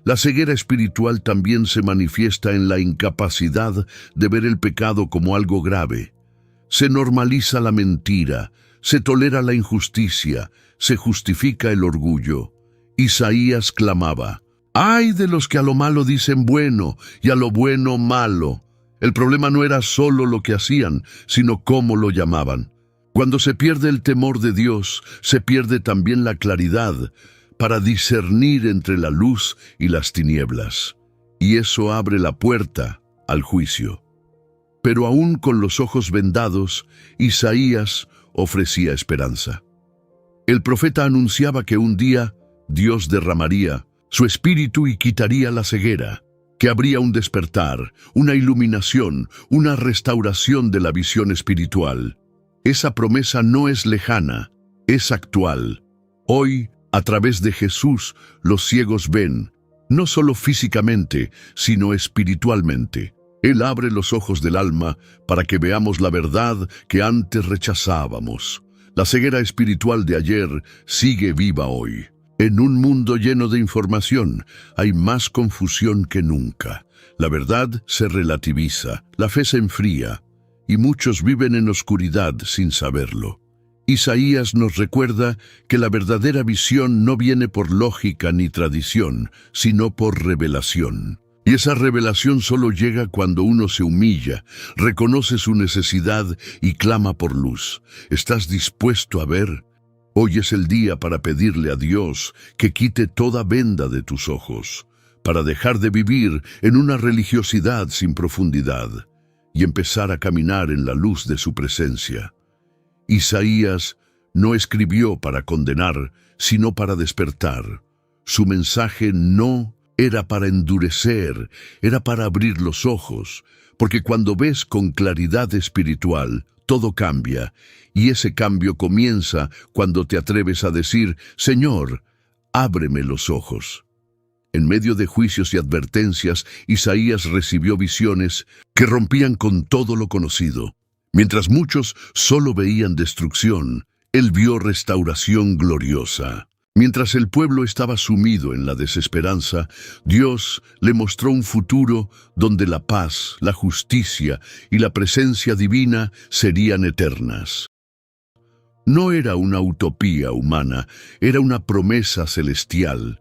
La ceguera espiritual también se manifiesta en la incapacidad de ver el pecado como algo grave. Se normaliza la mentira, se tolera la injusticia, se justifica el orgullo. Isaías clamaba: ¡ay de los que a lo malo dicen bueno y a lo bueno malo! El problema no era solo lo que hacían, sino cómo lo llamaban. Cuando se pierde el temor de Dios, se pierde también la claridad para discernir entre la luz y las tinieblas. Y eso abre la puerta al juicio. Pero aún con los ojos vendados, Isaías ofrecía esperanza. El profeta anunciaba que un día Dios derramaría su espíritu y quitaría la ceguera, que habría un despertar, una iluminación, una restauración de la visión espiritual. Esa promesa no es lejana, es actual. Hoy, a través de Jesús, los ciegos ven, no solo físicamente, sino espiritualmente. Él abre los ojos del alma para que veamos la verdad que antes rechazábamos. La ceguera espiritual de ayer sigue viva hoy. En un mundo lleno de información, hay más confusión que nunca. La verdad se relativiza, la fe se enfría, y muchos viven en oscuridad sin saberlo. Isaías nos recuerda que la verdadera visión no viene por lógica ni tradición, sino por revelación. Y esa revelación solo llega cuando uno se humilla, reconoce su necesidad y clama por luz. ¿Estás dispuesto a ver? Hoy es el día para pedirle a Dios que quite toda venda de tus ojos, para dejar de vivir en una religiosidad sin profundidad y empezar a caminar en la luz de su presencia. Isaías no escribió para condenar, sino para despertar. Su mensaje no era para endurecer, era para abrir los ojos, porque cuando ves con claridad espiritual, todo cambia, y ese cambio comienza cuando te atreves a decir: Señor, ábreme los ojos. En medio de juicios y advertencias, Isaías recibió visiones que rompían con todo lo conocido. Mientras muchos solo veían destrucción, él vio restauración gloriosa. Mientras el pueblo estaba sumido en la desesperanza, Dios le mostró un futuro donde la paz, la justicia y la presencia divina serían eternas. No era una utopía humana, era una promesa celestial.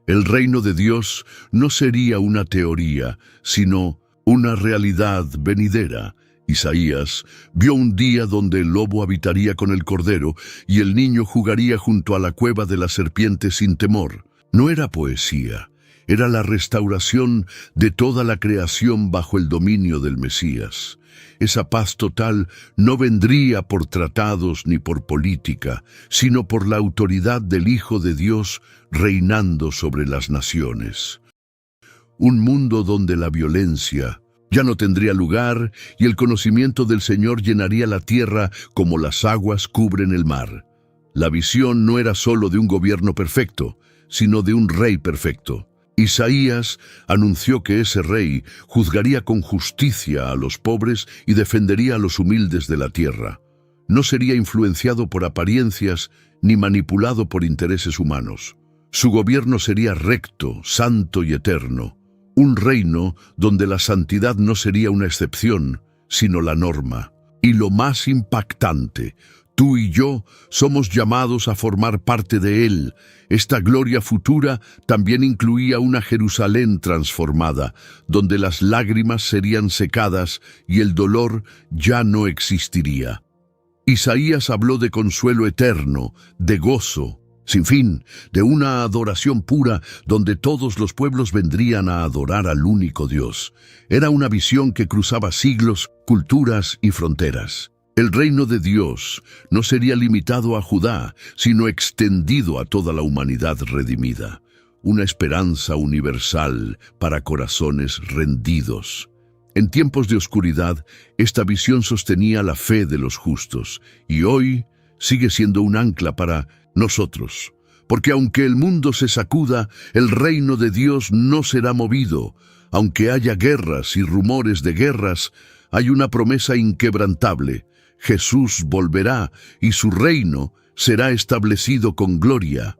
El reino de Dios no sería una teoría, sino una realidad venidera. Isaías vio un día donde el lobo habitaría con el cordero y el niño jugaría junto a la cueva de la serpiente sin temor. No era poesía, era la restauración de toda la creación bajo el dominio del Mesías. Esa paz total no vendría por tratados ni por política, sino por la autoridad del Hijo de Dios reinando sobre las naciones. Un mundo donde la violencia ya no tendría lugar y el conocimiento del Señor llenaría la tierra como las aguas cubren el mar. La visión no era solo de un gobierno perfecto, sino de un rey perfecto. Isaías anunció que ese rey juzgaría con justicia a los pobres y defendería a los humildes de la tierra. No sería influenciado por apariencias ni manipulado por intereses humanos. Su gobierno sería recto, santo y eterno. Un reino donde la santidad no sería una excepción, sino la norma. Y lo más impactante, tú y yo somos llamados a formar parte de él. Esta gloria futura también incluía una Jerusalén transformada, donde las lágrimas serían secadas y el dolor ya no existiría. Isaías habló de consuelo eterno, de gozo sin fin, de una adoración pura donde todos los pueblos vendrían a adorar al único Dios. Era una visión que cruzaba siglos, culturas y fronteras. El reino de Dios no sería limitado a Judá, sino extendido a toda la humanidad redimida. Una esperanza universal para corazones rendidos. En tiempos de oscuridad, esta visión sostenía la fe de los justos, y hoy sigue siendo un ancla para nosotros, porque aunque el mundo se sacuda, el reino de Dios no será movido. Aunque haya guerras y rumores de guerras, hay una promesa inquebrantable. Jesús volverá y su reino será establecido con gloria.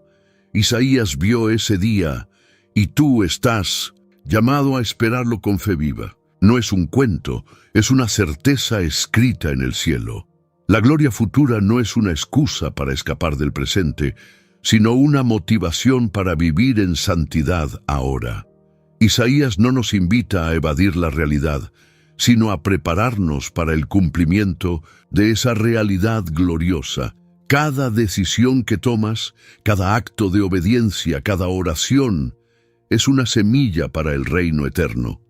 Isaías vio ese día, y tú estás llamado a esperarlo con fe viva. No es un cuento, es una certeza escrita en el cielo. La gloria futura no es una excusa para escapar del presente, sino una motivación para vivir en santidad ahora. Isaías no nos invita a evadir la realidad, sino a prepararnos para el cumplimiento de esa realidad gloriosa. Cada decisión que tomas, cada acto de obediencia, cada oración, es una semilla para el reino eterno.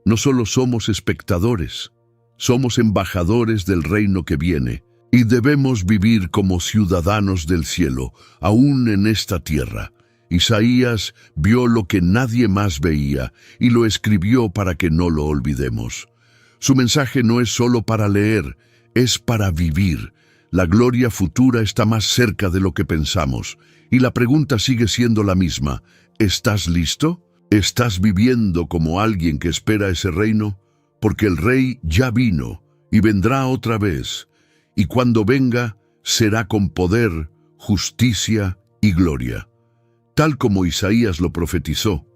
No solo somos espectadores, somos embajadores del reino que viene, y debemos vivir como ciudadanos del cielo, aún en esta tierra. Isaías vio lo que nadie más veía, y lo escribió para que no lo olvidemos. Su mensaje no es solo para leer, es para vivir. La gloria futura está más cerca de lo que pensamos, y la pregunta sigue siendo la misma. ¿Estás listo? ¿Estás viviendo como alguien que espera ese reino? Porque el Rey ya vino y vendrá otra vez, y cuando venga será con poder, justicia y gloria. Tal como Isaías lo profetizó,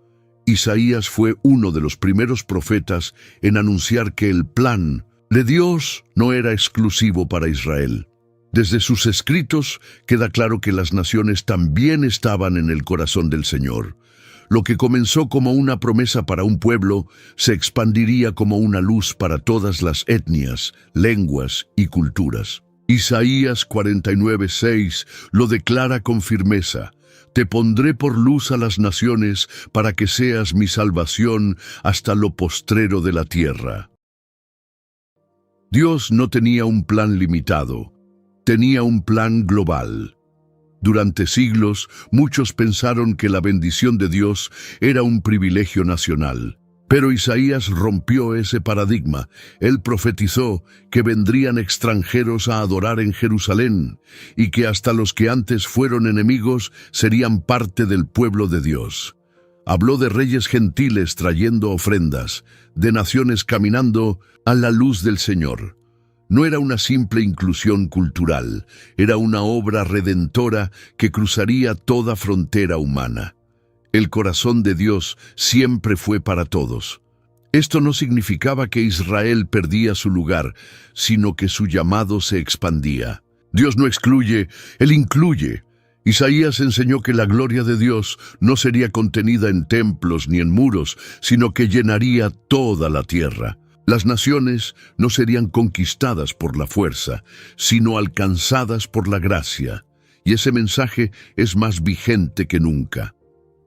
Isaías fue uno de los primeros profetas en anunciar que el plan de Dios no era exclusivo para Israel. Desde sus escritos queda claro que las naciones también estaban en el corazón del Señor. Lo que comenzó como una promesa para un pueblo se expandiría como una luz para todas las etnias, lenguas y culturas. Isaías 49:6 lo declara con firmeza. Te pondré por luz a las naciones para que seas mi salvación hasta lo postrero de la tierra. Dios no tenía un plan limitado. tenía un plan global. Durante siglos, muchos pensaron que la bendición de Dios era un privilegio nacional. Pero Isaías rompió ese paradigma. Él profetizó que vendrían extranjeros a adorar en Jerusalén y que hasta los que antes fueron enemigos serían parte del pueblo de Dios. Habló de reyes gentiles trayendo ofrendas, de naciones caminando a la luz del Señor. No era una simple inclusión cultural, era una obra redentora que cruzaría toda frontera humana. El corazón de Dios siempre fue para todos. Esto no significaba que Israel perdía su lugar, sino que su llamado se expandía. Dios no excluye, Él incluye. Isaías enseñó que la gloria de Dios no sería contenida en templos ni en muros, sino que llenaría toda la tierra. Las naciones no serían conquistadas por la fuerza, sino alcanzadas por la gracia. Y ese mensaje es más vigente que nunca.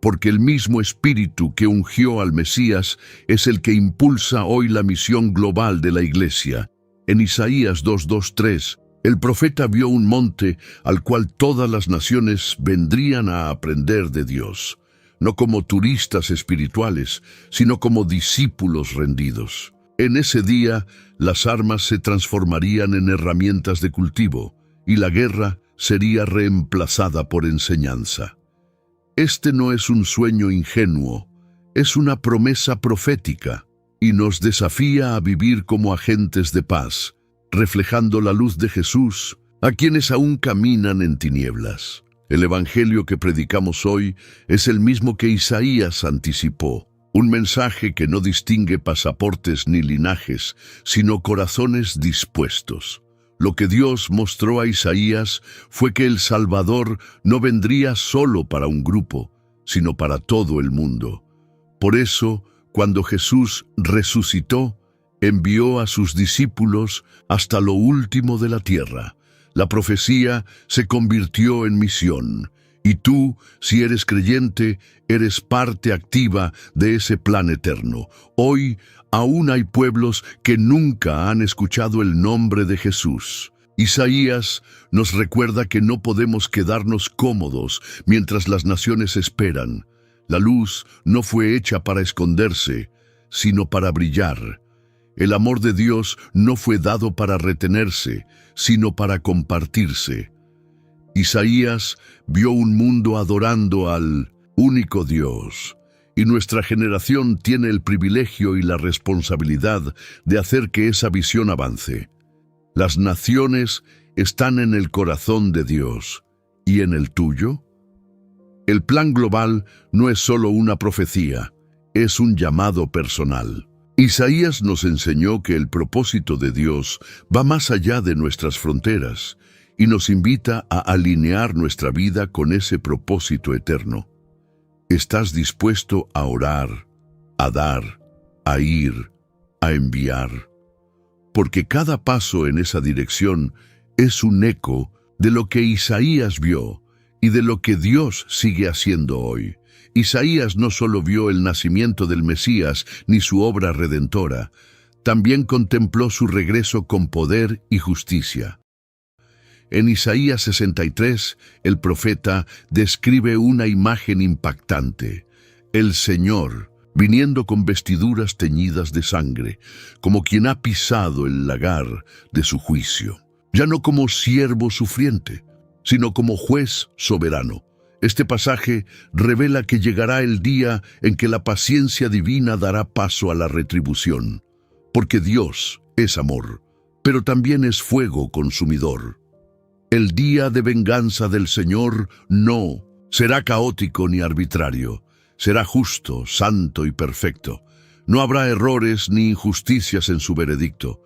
Porque el mismo Espíritu que ungió al Mesías es el que impulsa hoy la misión global de la Iglesia. En Isaías 2:3, el profeta vio un monte al cual todas las naciones vendrían a aprender de Dios, no como turistas espirituales, sino como discípulos rendidos. En ese día, las armas se transformarían en herramientas de cultivo y la guerra sería reemplazada por enseñanza. Este no es un sueño ingenuo, es una promesa profética y nos desafía a vivir como agentes de paz, reflejando la luz de Jesús a quienes aún caminan en tinieblas. El evangelio que predicamos hoy es el mismo que Isaías anticipó, un mensaje que no distingue pasaportes ni linajes, sino corazones dispuestos. Lo que Dios mostró a Isaías fue que el Salvador no vendría solo para un grupo, sino para todo el mundo. Por eso, cuando Jesús resucitó, envió a sus discípulos hasta lo último de la tierra. La profecía se convirtió en misión, y tú, si eres creyente, eres parte activa de ese plan eterno. Hoy, aún hay pueblos que nunca han escuchado el nombre de Jesús. Isaías nos recuerda que no podemos quedarnos cómodos mientras las naciones esperan. La luz no fue hecha para esconderse, sino para brillar. El amor de Dios no fue dado para retenerse, sino para compartirse. Isaías vio un mundo adorando al único Dios, y nuestra generación tiene el privilegio y la responsabilidad de hacer que esa visión avance. Las naciones están en el corazón de Dios, ¿y en el tuyo? El plan global no es solo una profecía, es un llamado personal. Isaías nos enseñó que el propósito de Dios va más allá de nuestras fronteras y nos invita a alinear nuestra vida con ese propósito eterno. ¿Estás dispuesto a orar, a dar, a ir, a enviar? Porque cada paso en esa dirección es un eco de lo que Isaías vio y de lo que Dios sigue haciendo hoy. Isaías no solo vio el nacimiento del Mesías ni su obra redentora, también contempló su regreso con poder y justicia. En Isaías 63, el profeta describe una imagen impactante. El Señor, viniendo con vestiduras teñidas de sangre, como quien ha pisado el lagar de su juicio. Ya no como siervo sufriente, sino como juez soberano. Este pasaje revela que llegará el día en que la paciencia divina dará paso a la retribución, porque Dios es amor, pero también es fuego consumidor. El día de venganza del Señor no será caótico ni arbitrario, será justo, santo y perfecto. No habrá errores ni injusticias en su veredicto.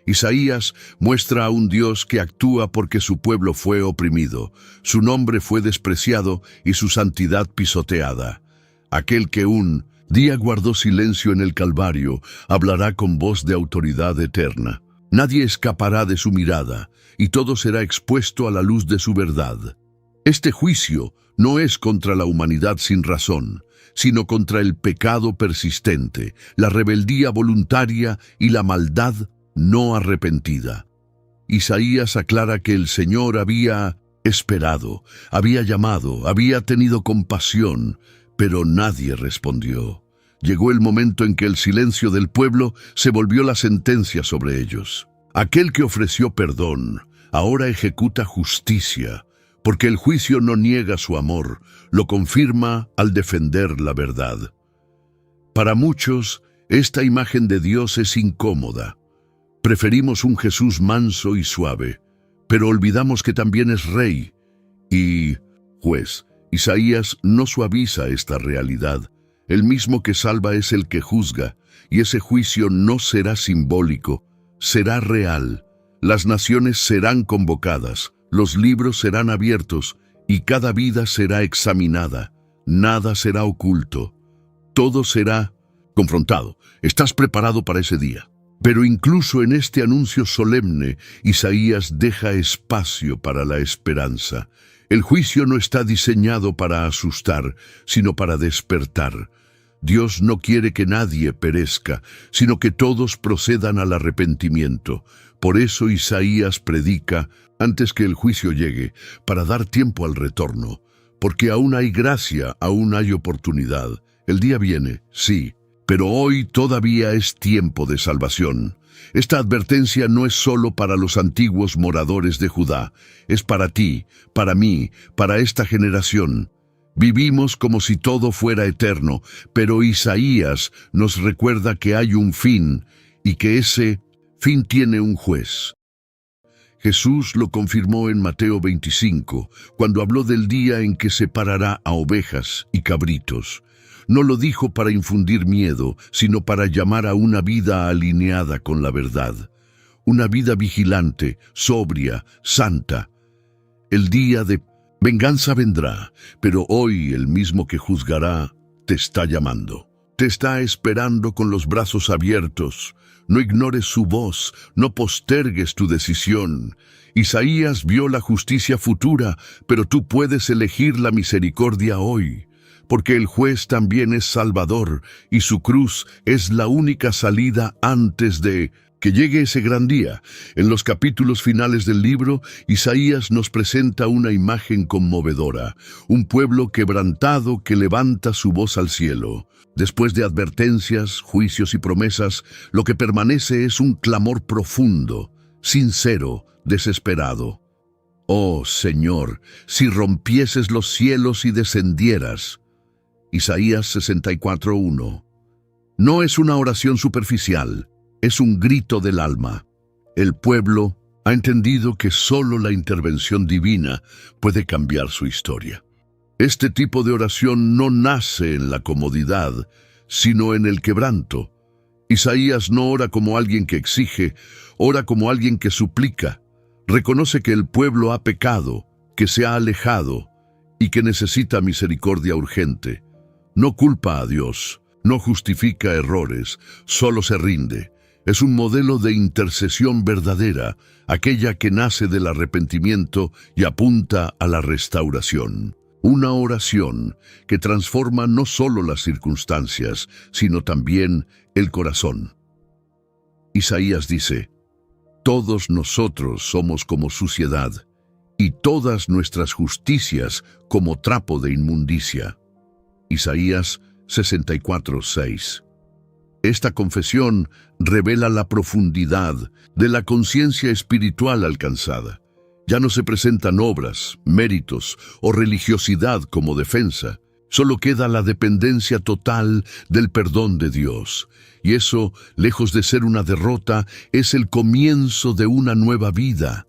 Isaías muestra a un Dios que actúa porque su pueblo fue oprimido, su nombre fue despreciado y su santidad pisoteada. Aquel que un día guardó silencio en el Calvario hablará con voz de autoridad eterna. Nadie escapará de su mirada, y todo será expuesto a la luz de su verdad. Este juicio no es contra la humanidad sin razón, sino contra el pecado persistente, la rebeldía voluntaria y la maldad no arrepentida. Isaías aclara que el Señor había esperado, había llamado, había tenido compasión, pero nadie respondió. Llegó el momento en que el silencio del pueblo se volvió la sentencia sobre ellos. Aquel que ofreció perdón ahora ejecuta justicia, porque el juicio no niega su amor, lo confirma al defender la verdad. Para muchos, esta imagen de Dios es incómoda. Preferimos un Jesús manso y suave, pero olvidamos que también es rey y juez. Isaías no suaviza esta realidad. El mismo que salva es el que juzga, y ese juicio no será simbólico, será real. Las naciones serán convocadas, los libros serán abiertos, y cada vida será examinada. Nada será oculto. Todo será confrontado. ¿Estás preparado para ese día? Pero incluso en este anuncio solemne, Isaías deja espacio para la esperanza. El juicio no está diseñado para asustar, sino para despertar. Dios no quiere que nadie perezca, sino que todos procedan al arrepentimiento. Por eso Isaías predica antes que el juicio llegue, para dar tiempo al retorno. Porque aún hay gracia, aún hay oportunidad. El día viene, sí, pero hoy todavía es tiempo de salvación. Esta advertencia no es solo para los antiguos moradores de Judá, es para ti, para mí, para esta generación. Vivimos como si todo fuera eterno, pero Isaías nos recuerda que hay un fin y que ese fin tiene un juez. Jesús lo confirmó en Mateo 25, cuando habló del día en que separará a ovejas y cabritos. No lo dijo para infundir miedo, sino para llamar a una vida alineada con la verdad. Una vida vigilante, sobria, santa. El día de venganza vendrá, pero hoy el mismo que juzgará te está llamando. Te está esperando con los brazos abiertos. No ignores su voz, no postergues tu decisión. Isaías vio la justicia futura, pero tú puedes elegir la misericordia hoy. Porque el juez también es salvador, y su cruz es la única salida antes de que llegue ese gran día. En los capítulos finales del libro, Isaías nos presenta una imagen conmovedora, un pueblo quebrantado que levanta su voz al cielo. Después de advertencias, juicios y promesas, lo que permanece es un clamor profundo, sincero, desesperado. Oh Señor, si rompieses los cielos y descendieras. Isaías 64:1. No es una oración superficial, es un grito del alma. El pueblo ha entendido que solo la intervención divina puede cambiar su historia. Este tipo de oración no nace en la comodidad, sino en el quebranto. Isaías no ora como alguien que exige, ora como alguien que suplica. Reconoce que el pueblo ha pecado, que se ha alejado y que necesita misericordia urgente. No culpa a Dios, no justifica errores, solo se rinde. Es un modelo de intercesión verdadera, aquella que nace del arrepentimiento y apunta a la restauración. Una oración que transforma no solo las circunstancias, sino también el corazón. Isaías dice: todos nosotros somos como suciedad, y todas nuestras justicias como trapo de inmundicia. Isaías 64:6. Esta confesión revela la profundidad de la conciencia espiritual alcanzada. Ya no se presentan obras, méritos o religiosidad como defensa. Solo queda la dependencia total del perdón de Dios. Y eso, lejos de ser una derrota, es el comienzo de una nueva vida.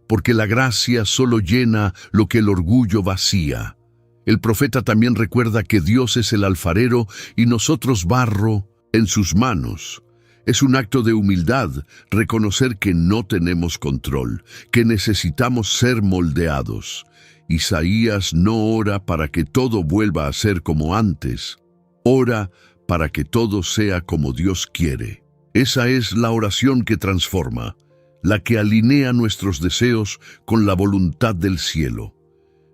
Porque la gracia solo llena lo que el orgullo vacía. El profeta también recuerda que Dios es el alfarero y nosotros barro en sus manos. Es un acto de humildad reconocer que no tenemos control, que necesitamos ser moldeados. Isaías no ora para que todo vuelva a ser como antes. Ora para que todo sea como Dios quiere. Esa es la oración que transforma, la que alinea nuestros deseos con la voluntad del cielo.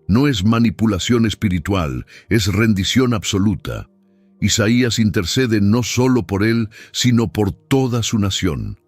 No es manipulación espiritual, es rendición absoluta. Isaías intercede no solo por él, sino por toda su nación.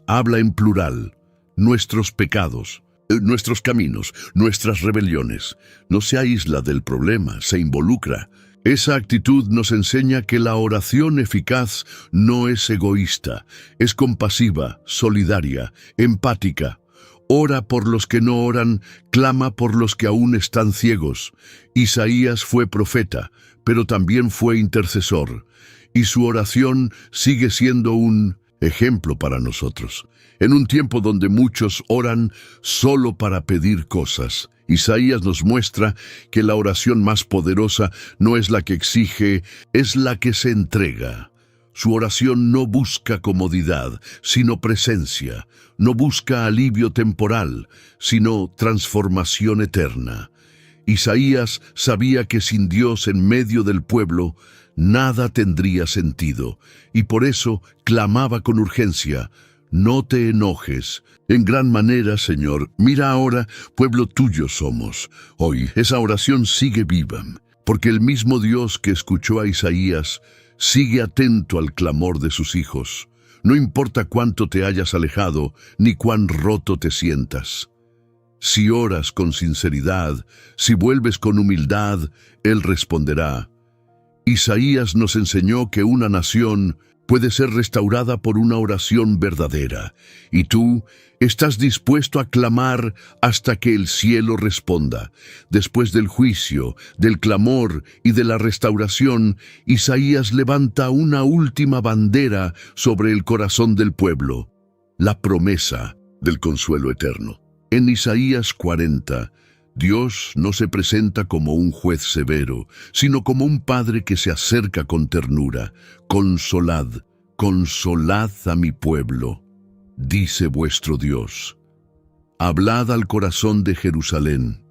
Habla en plural. nuestros pecados, nuestros caminos, nuestras rebeliones. No se aísla del problema, se involucra. Esa actitud nos enseña que la oración eficaz no es egoísta, es compasiva, solidaria, empática. Ora por los que no oran, clama por los que aún están ciegos. Isaías fue profeta, pero también fue intercesor, y su oración sigue siendo un ejemplo para nosotros. En un tiempo donde muchos oran solo para pedir cosas, Isaías nos muestra que la oración más poderosa no es la que exige, es la que se entrega. Su oración no busca comodidad, sino presencia. No busca alivio temporal, sino transformación eterna. Isaías sabía que sin Dios en medio del pueblo, nada tendría sentido, y por eso clamaba con urgencia: no te enojes. En gran manera, Señor, mira ahora, pueblo tuyo somos. Hoy esa oración sigue viva, porque el mismo Dios que escuchó a Isaías sigue atento al clamor de sus hijos. No importa cuánto te hayas alejado, ni cuán roto te sientas. Si oras con sinceridad, si vuelves con humildad, Él responderá. Isaías nos enseñó que una nación puede ser restaurada por una oración verdadera, y tú estás dispuesto a clamar hasta que el cielo responda. Después del juicio, del clamor y de la restauración, Isaías levanta una última bandera sobre el corazón del pueblo: la promesa del consuelo eterno. En Isaías 40, Dios no se presenta como un juez severo, sino como un padre que se acerca con ternura. Consolad, consolad a mi pueblo, dice vuestro Dios. Hablad al corazón de Jerusalén.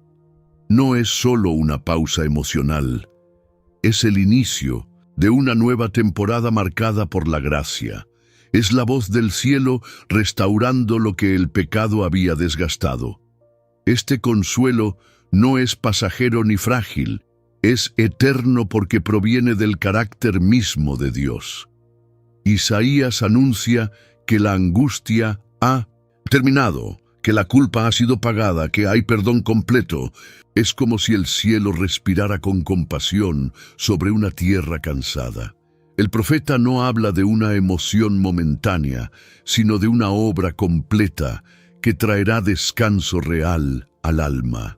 No es solo una pausa emocional, es el inicio de una nueva temporada marcada por la gracia. Es la voz del cielo restaurando lo que el pecado había desgastado. Este consuelo no es pasajero ni frágil, es eterno porque proviene del carácter mismo de Dios. Isaías anuncia que la angustia ha terminado, que la culpa ha sido pagada, que hay perdón completo. Es como si el cielo respirara con compasión sobre una tierra cansada. El profeta no habla de una emoción momentánea, sino de una obra completa que traerá descanso real al alma.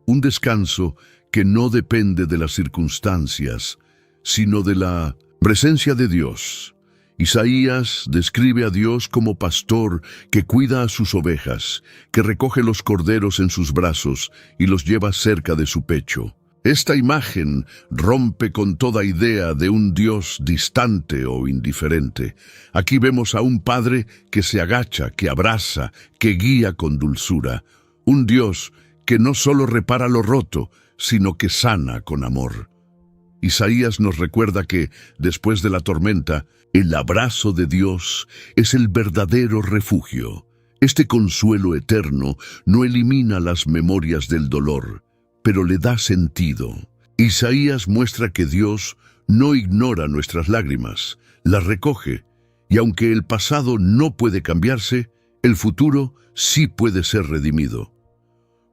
Un descanso que no depende de las circunstancias, sino de la presencia de Dios. Isaías describe a Dios como pastor que cuida a sus ovejas, que recoge los corderos en sus brazos y los lleva cerca de su pecho. Esta imagen rompe con toda idea de un Dios distante o indiferente. Aquí vemos a un Padre que se agacha, que abraza, que guía con dulzura. Un Dios que no solo repara lo roto, sino que sana con amor. Isaías nos recuerda que, después de la tormenta, el abrazo de Dios es el verdadero refugio. Este consuelo eterno no elimina las memorias del dolor, pero le da sentido. Isaías muestra que Dios no ignora nuestras lágrimas, las recoge, y aunque el pasado no puede cambiarse, el futuro sí puede ser redimido.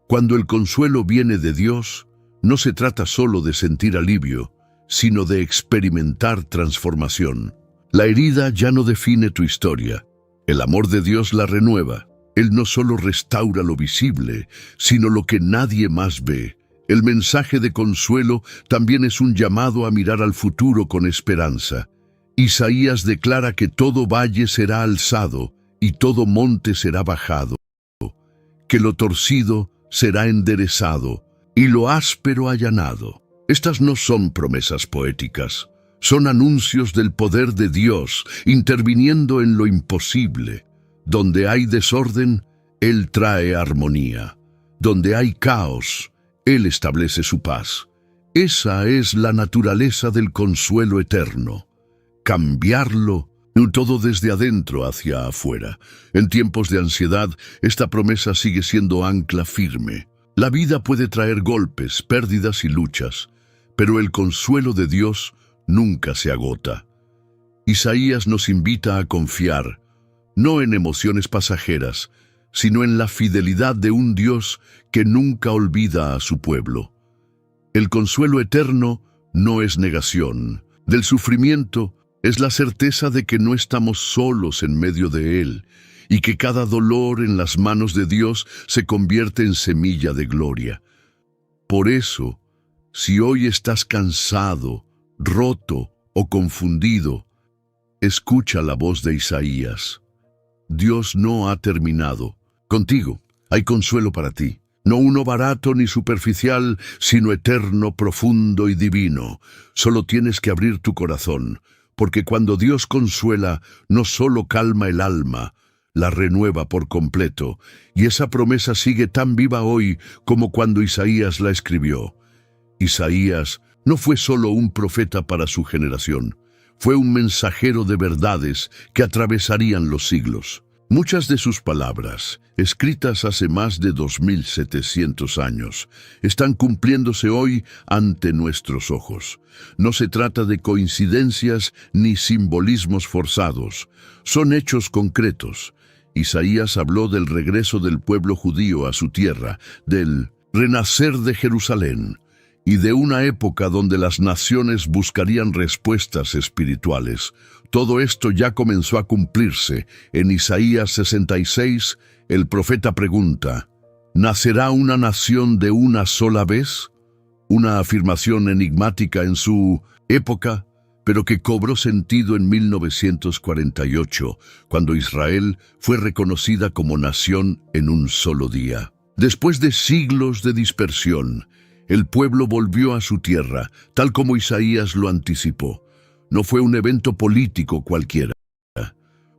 Cuando el consuelo viene de Dios, no se trata solo de sentir alivio, sino de experimentar transformación. La herida ya no define tu historia, el amor de Dios la renueva. Él no solo restaura lo visible, sino lo que nadie más ve. El mensaje de consuelo también es un llamado a mirar al futuro con esperanza. Isaías declara que todo valle será alzado y todo monte será bajado, que lo torcido será enderezado y lo áspero allanado. Estas no son promesas poéticas, son anuncios del poder de Dios interviniendo en lo imposible. Donde hay desorden, Él trae armonía. Donde hay caos, Él establece su paz. Esa es la naturaleza del consuelo eterno. Cambiarlo todo desde adentro hacia afuera. En tiempos de ansiedad, esta promesa sigue siendo ancla firme. La vida puede traer golpes, pérdidas y luchas, pero el consuelo de Dios nunca se agota. Isaías nos invita a confiar, no en emociones pasajeras, sino en la fidelidad de un Dios que nunca olvida a su pueblo. El consuelo eterno no es negación del sufrimiento, es la certeza de que no estamos solos en medio de él y que cada dolor en las manos de Dios se convierte en semilla de gloria. Por eso, si hoy estás cansado, roto o confundido, escucha la voz de Isaías. Dios no ha terminado. Contigo hay consuelo para ti. No uno barato ni superficial, sino eterno, profundo y divino. Solo tienes que abrir tu corazón, porque cuando Dios consuela, no solo calma el alma, la renueva por completo, y esa promesa sigue tan viva hoy como cuando Isaías la escribió. Isaías no fue solo un profeta para su generación, fue un mensajero de verdades que atravesarían los siglos. Muchas de sus palabras, escritas hace más de 2700 años, están cumpliéndose hoy ante nuestros ojos. No se trata de coincidencias ni simbolismos forzados, son hechos concretos. Isaías habló del regreso del pueblo judío a su tierra, del renacer de Jerusalén, y de una época donde las naciones buscarían respuestas espirituales. Todo esto ya comenzó a cumplirse. En Isaías 66, el profeta pregunta, ¿nacerá una nación de una sola vez? Una afirmación enigmática en su época, pero que cobró sentido en 1948, cuando Israel fue reconocida como nación en un solo día. Después de siglos de dispersión, el pueblo volvió a su tierra, tal como Isaías lo anticipó. No fue un evento político cualquiera.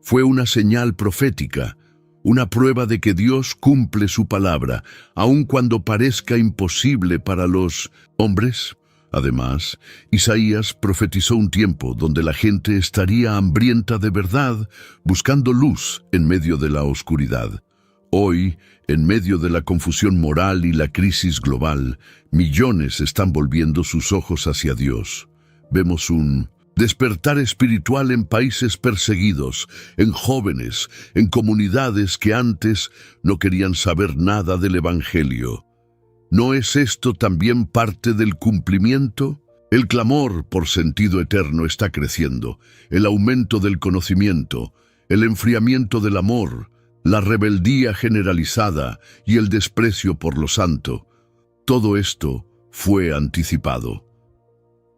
Fue una señal profética, una prueba de que Dios cumple su palabra, aun cuando parezca imposible para los hombres. Además, Isaías profetizó un tiempo donde la gente estaría hambrienta de verdad, buscando luz en medio de la oscuridad. Hoy, en medio de la confusión moral y la crisis global, millones están volviendo sus ojos hacia Dios. Vemos un despertar espiritual en países perseguidos, en jóvenes, en comunidades que antes no querían saber nada del Evangelio. ¿No es esto también parte del cumplimiento? El clamor por sentido eterno está creciendo, el aumento del conocimiento, el enfriamiento del amor, la rebeldía generalizada y el desprecio por lo santo. Todo esto fue anticipado.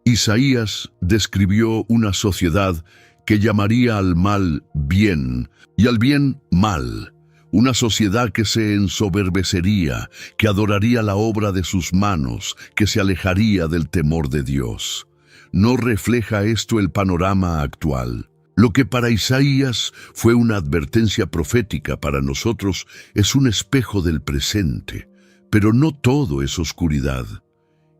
Isaías describió una sociedad que llamaría al mal bien y al bien mal. Una sociedad que se ensoberbecería, que adoraría la obra de sus manos, que se alejaría del temor de Dios. ¿No refleja esto el panorama actual? Lo que para Isaías fue una advertencia profética, para nosotros es un espejo del presente, pero no todo es oscuridad.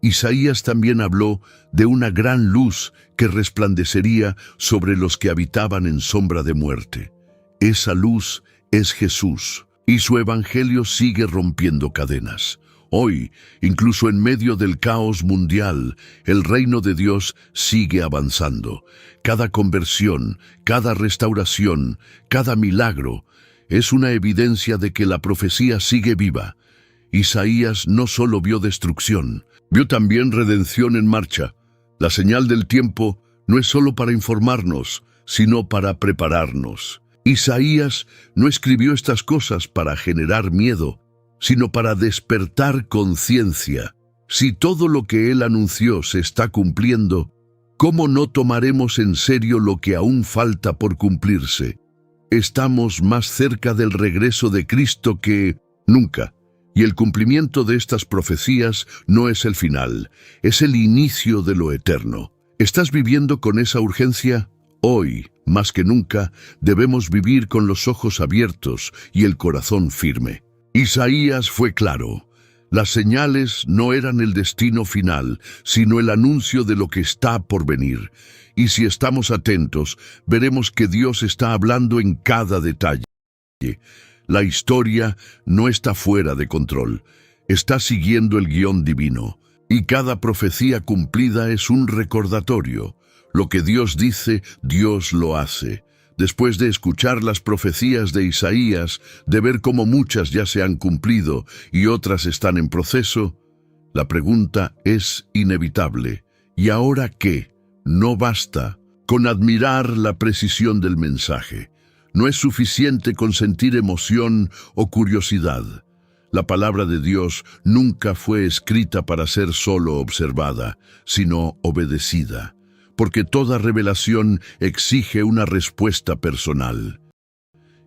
Isaías también habló de una gran luz que resplandecería sobre los que habitaban en sombra de muerte. Esa luz es Jesús, y su evangelio sigue rompiendo cadenas. Hoy, incluso en medio del caos mundial, el reino de Dios sigue avanzando. Cada conversión, cada restauración, cada milagro es una evidencia de que la profecía sigue viva. Isaías no solo vio destrucción, vio también redención en marcha. La señal del tiempo no es solo para informarnos, sino para prepararnos. Isaías no escribió estas cosas para generar miedo, sino para despertar conciencia. Si todo lo que él anunció se está cumpliendo, ¿cómo no tomaremos en serio lo que aún falta por cumplirse? Estamos más cerca del regreso de Cristo que nunca, y el cumplimiento de estas profecías no es el final, es el inicio de lo eterno. ¿Estás viviendo con esa urgencia? Hoy, más que nunca, debemos vivir con los ojos abiertos y el corazón firme. Isaías fue claro. Las señales no eran el destino final, sino el anuncio de lo que está por venir. Y si estamos atentos, veremos que Dios está hablando en cada detalle. La historia no está fuera de control, está siguiendo el guión divino, y cada profecía cumplida es un recordatorio. Lo que Dios dice, Dios lo hace. Después de escuchar las profecías de Isaías, de ver cómo muchas ya se han cumplido y otras están en proceso, la pregunta es inevitable. ¿Y ahora qué? No basta con admirar la precisión del mensaje. No es suficiente con sentir emoción o curiosidad. La palabra de Dios nunca fue escrita para ser solo observada, sino obedecida, porque toda revelación exige una respuesta personal.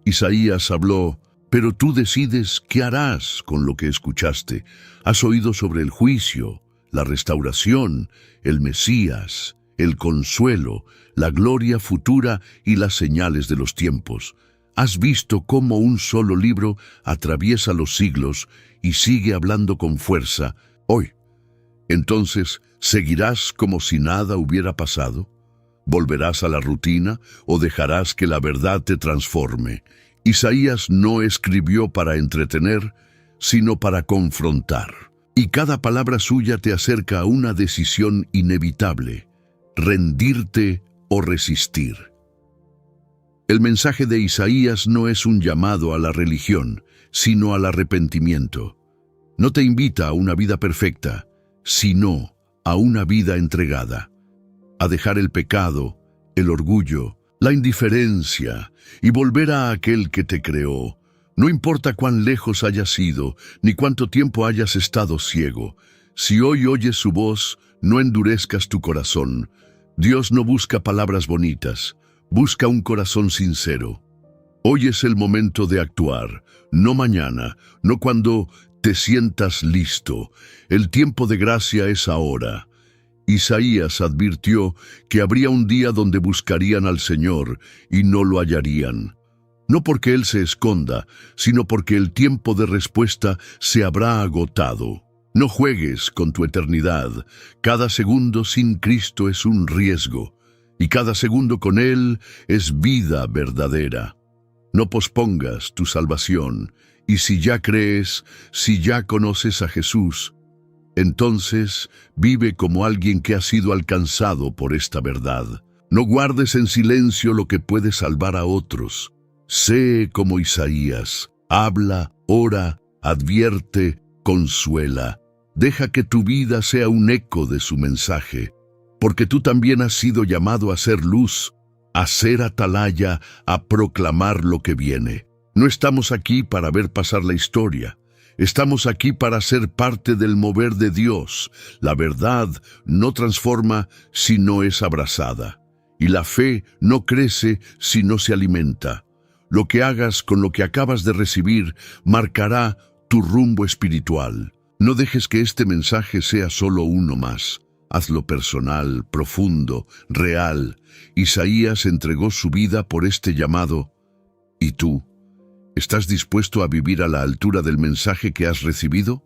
Isaías habló: pero tú decides qué harás con lo que escuchaste. Has oído sobre el juicio, la restauración, el Mesías, el consuelo, la gloria futura y las señales de los tiempos. Has visto cómo un solo libro atraviesa los siglos y sigue hablando con fuerza hoy. Entonces, ¿seguirás como si nada hubiera pasado? ¿Volverás a la rutina o dejarás que la verdad te transforme? Isaías no escribió para entretener, sino para confrontar. Y cada palabra suya te acerca a una decisión inevitable: rendirte o resistir. El mensaje de Isaías no es un llamado a la religión, sino al arrepentimiento. No te invita a una vida perfecta, sino a una vida entregada, a dejar el pecado, el orgullo, la indiferencia y volver a aquel que te creó. No importa cuán lejos hayas ido, ni cuánto tiempo hayas estado ciego. Si hoy oyes su voz, no endurezcas tu corazón. Dios no busca palabras bonitas, busca un corazón sincero. Hoy es el momento de actuar, no mañana, no cuando te sientas listo. El tiempo de gracia es ahora. Isaías advirtió que habría un día donde buscarían al Señor y no lo hallarían. No porque Él se esconda, sino porque el tiempo de respuesta se habrá agotado. No juegues con tu eternidad. Cada segundo sin Cristo es un riesgo, y cada segundo con Él es vida verdadera. No pospongas tu salvación, y si ya crees, si ya conoces a Jesús, entonces vive como alguien que ha sido alcanzado por esta verdad. No guardes en silencio lo que puede salvar a otros. Sé como Isaías: habla, ora, advierte, consuela. Deja que tu vida sea un eco de su mensaje, porque tú también has sido llamado a ser luz, a ser atalaya, a proclamar lo que viene. No estamos aquí para ver pasar la historia. Estamos aquí para ser parte del mover de Dios. La verdad no transforma si no es abrazada, y la fe no crece si no se alimenta. Lo que hagas con lo que acabas de recibir marcará tu rumbo espiritual. No dejes que este mensaje sea solo uno más. Hazlo personal, profundo, real. Isaías entregó su vida por este llamado. ¿Y tú? ¿Estás dispuesto a vivir a la altura del mensaje que has recibido?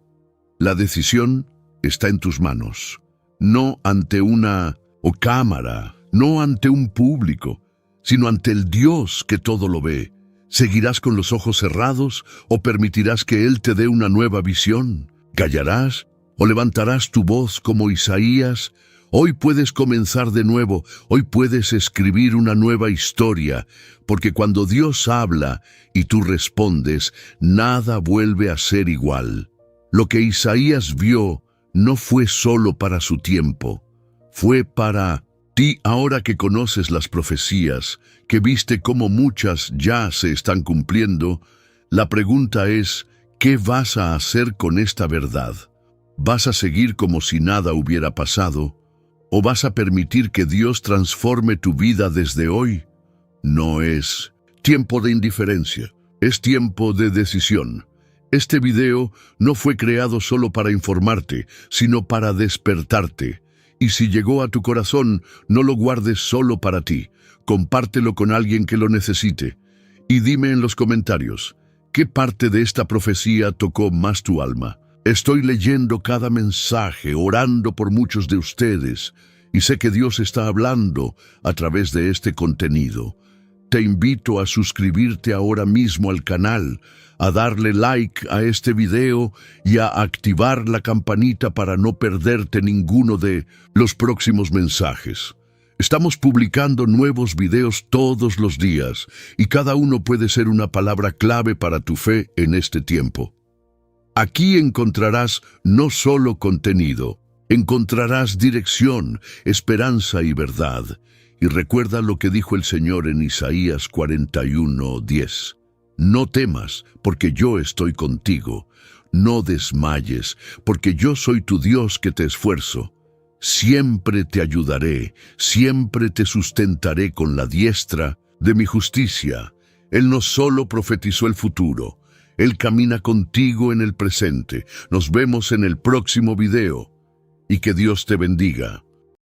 La decisión está en tus manos. No ante una cámara, no ante un público, sino ante el Dios que todo lo ve. ¿Seguirás con los ojos cerrados o permitirás que Él te dé una nueva visión? ¿Callarás o levantarás tu voz como Isaías? Hoy puedes comenzar de nuevo, hoy puedes escribir una nueva historia, porque cuando Dios habla y tú respondes, nada vuelve a ser igual. Lo que Isaías vio no fue solo para su tiempo, fue para ti ahora que conoces las profecías, que viste cómo muchas ya se están cumpliendo. La pregunta es: ¿qué vas a hacer con esta verdad? ¿Vas a seguir como si nada hubiera pasado? ¿O vas a permitir que Dios transforme tu vida desde hoy? No es tiempo de indiferencia, es tiempo de decisión. Este video no fue creado solo para informarte, sino para despertarte. Y si llegó a tu corazón, no lo guardes solo para ti. Compártelo con alguien que lo necesite. Y dime en los comentarios, ¿qué parte de esta profecía tocó más tu alma? Estoy leyendo cada mensaje, orando por muchos de ustedes, y sé que Dios está hablando a través de este contenido. Te invito a suscribirte ahora mismo al canal, a darle like a este video y a activar la campanita para no perderte ninguno de los próximos mensajes. Estamos publicando nuevos videos todos los días y cada uno puede ser una palabra clave para tu fe en este tiempo. Aquí encontrarás no solo contenido, encontrarás dirección, esperanza y verdad. Y recuerda lo que dijo el Señor en Isaías 41:10. No temas, porque yo estoy contigo. No desmayes, porque yo soy tu Dios que te esfuerzo. Siempre te ayudaré, siempre te sustentaré con la diestra de mi justicia. Él no solo profetizó el futuro, Él camina contigo en el presente. Nos vemos en el próximo video y que Dios te bendiga.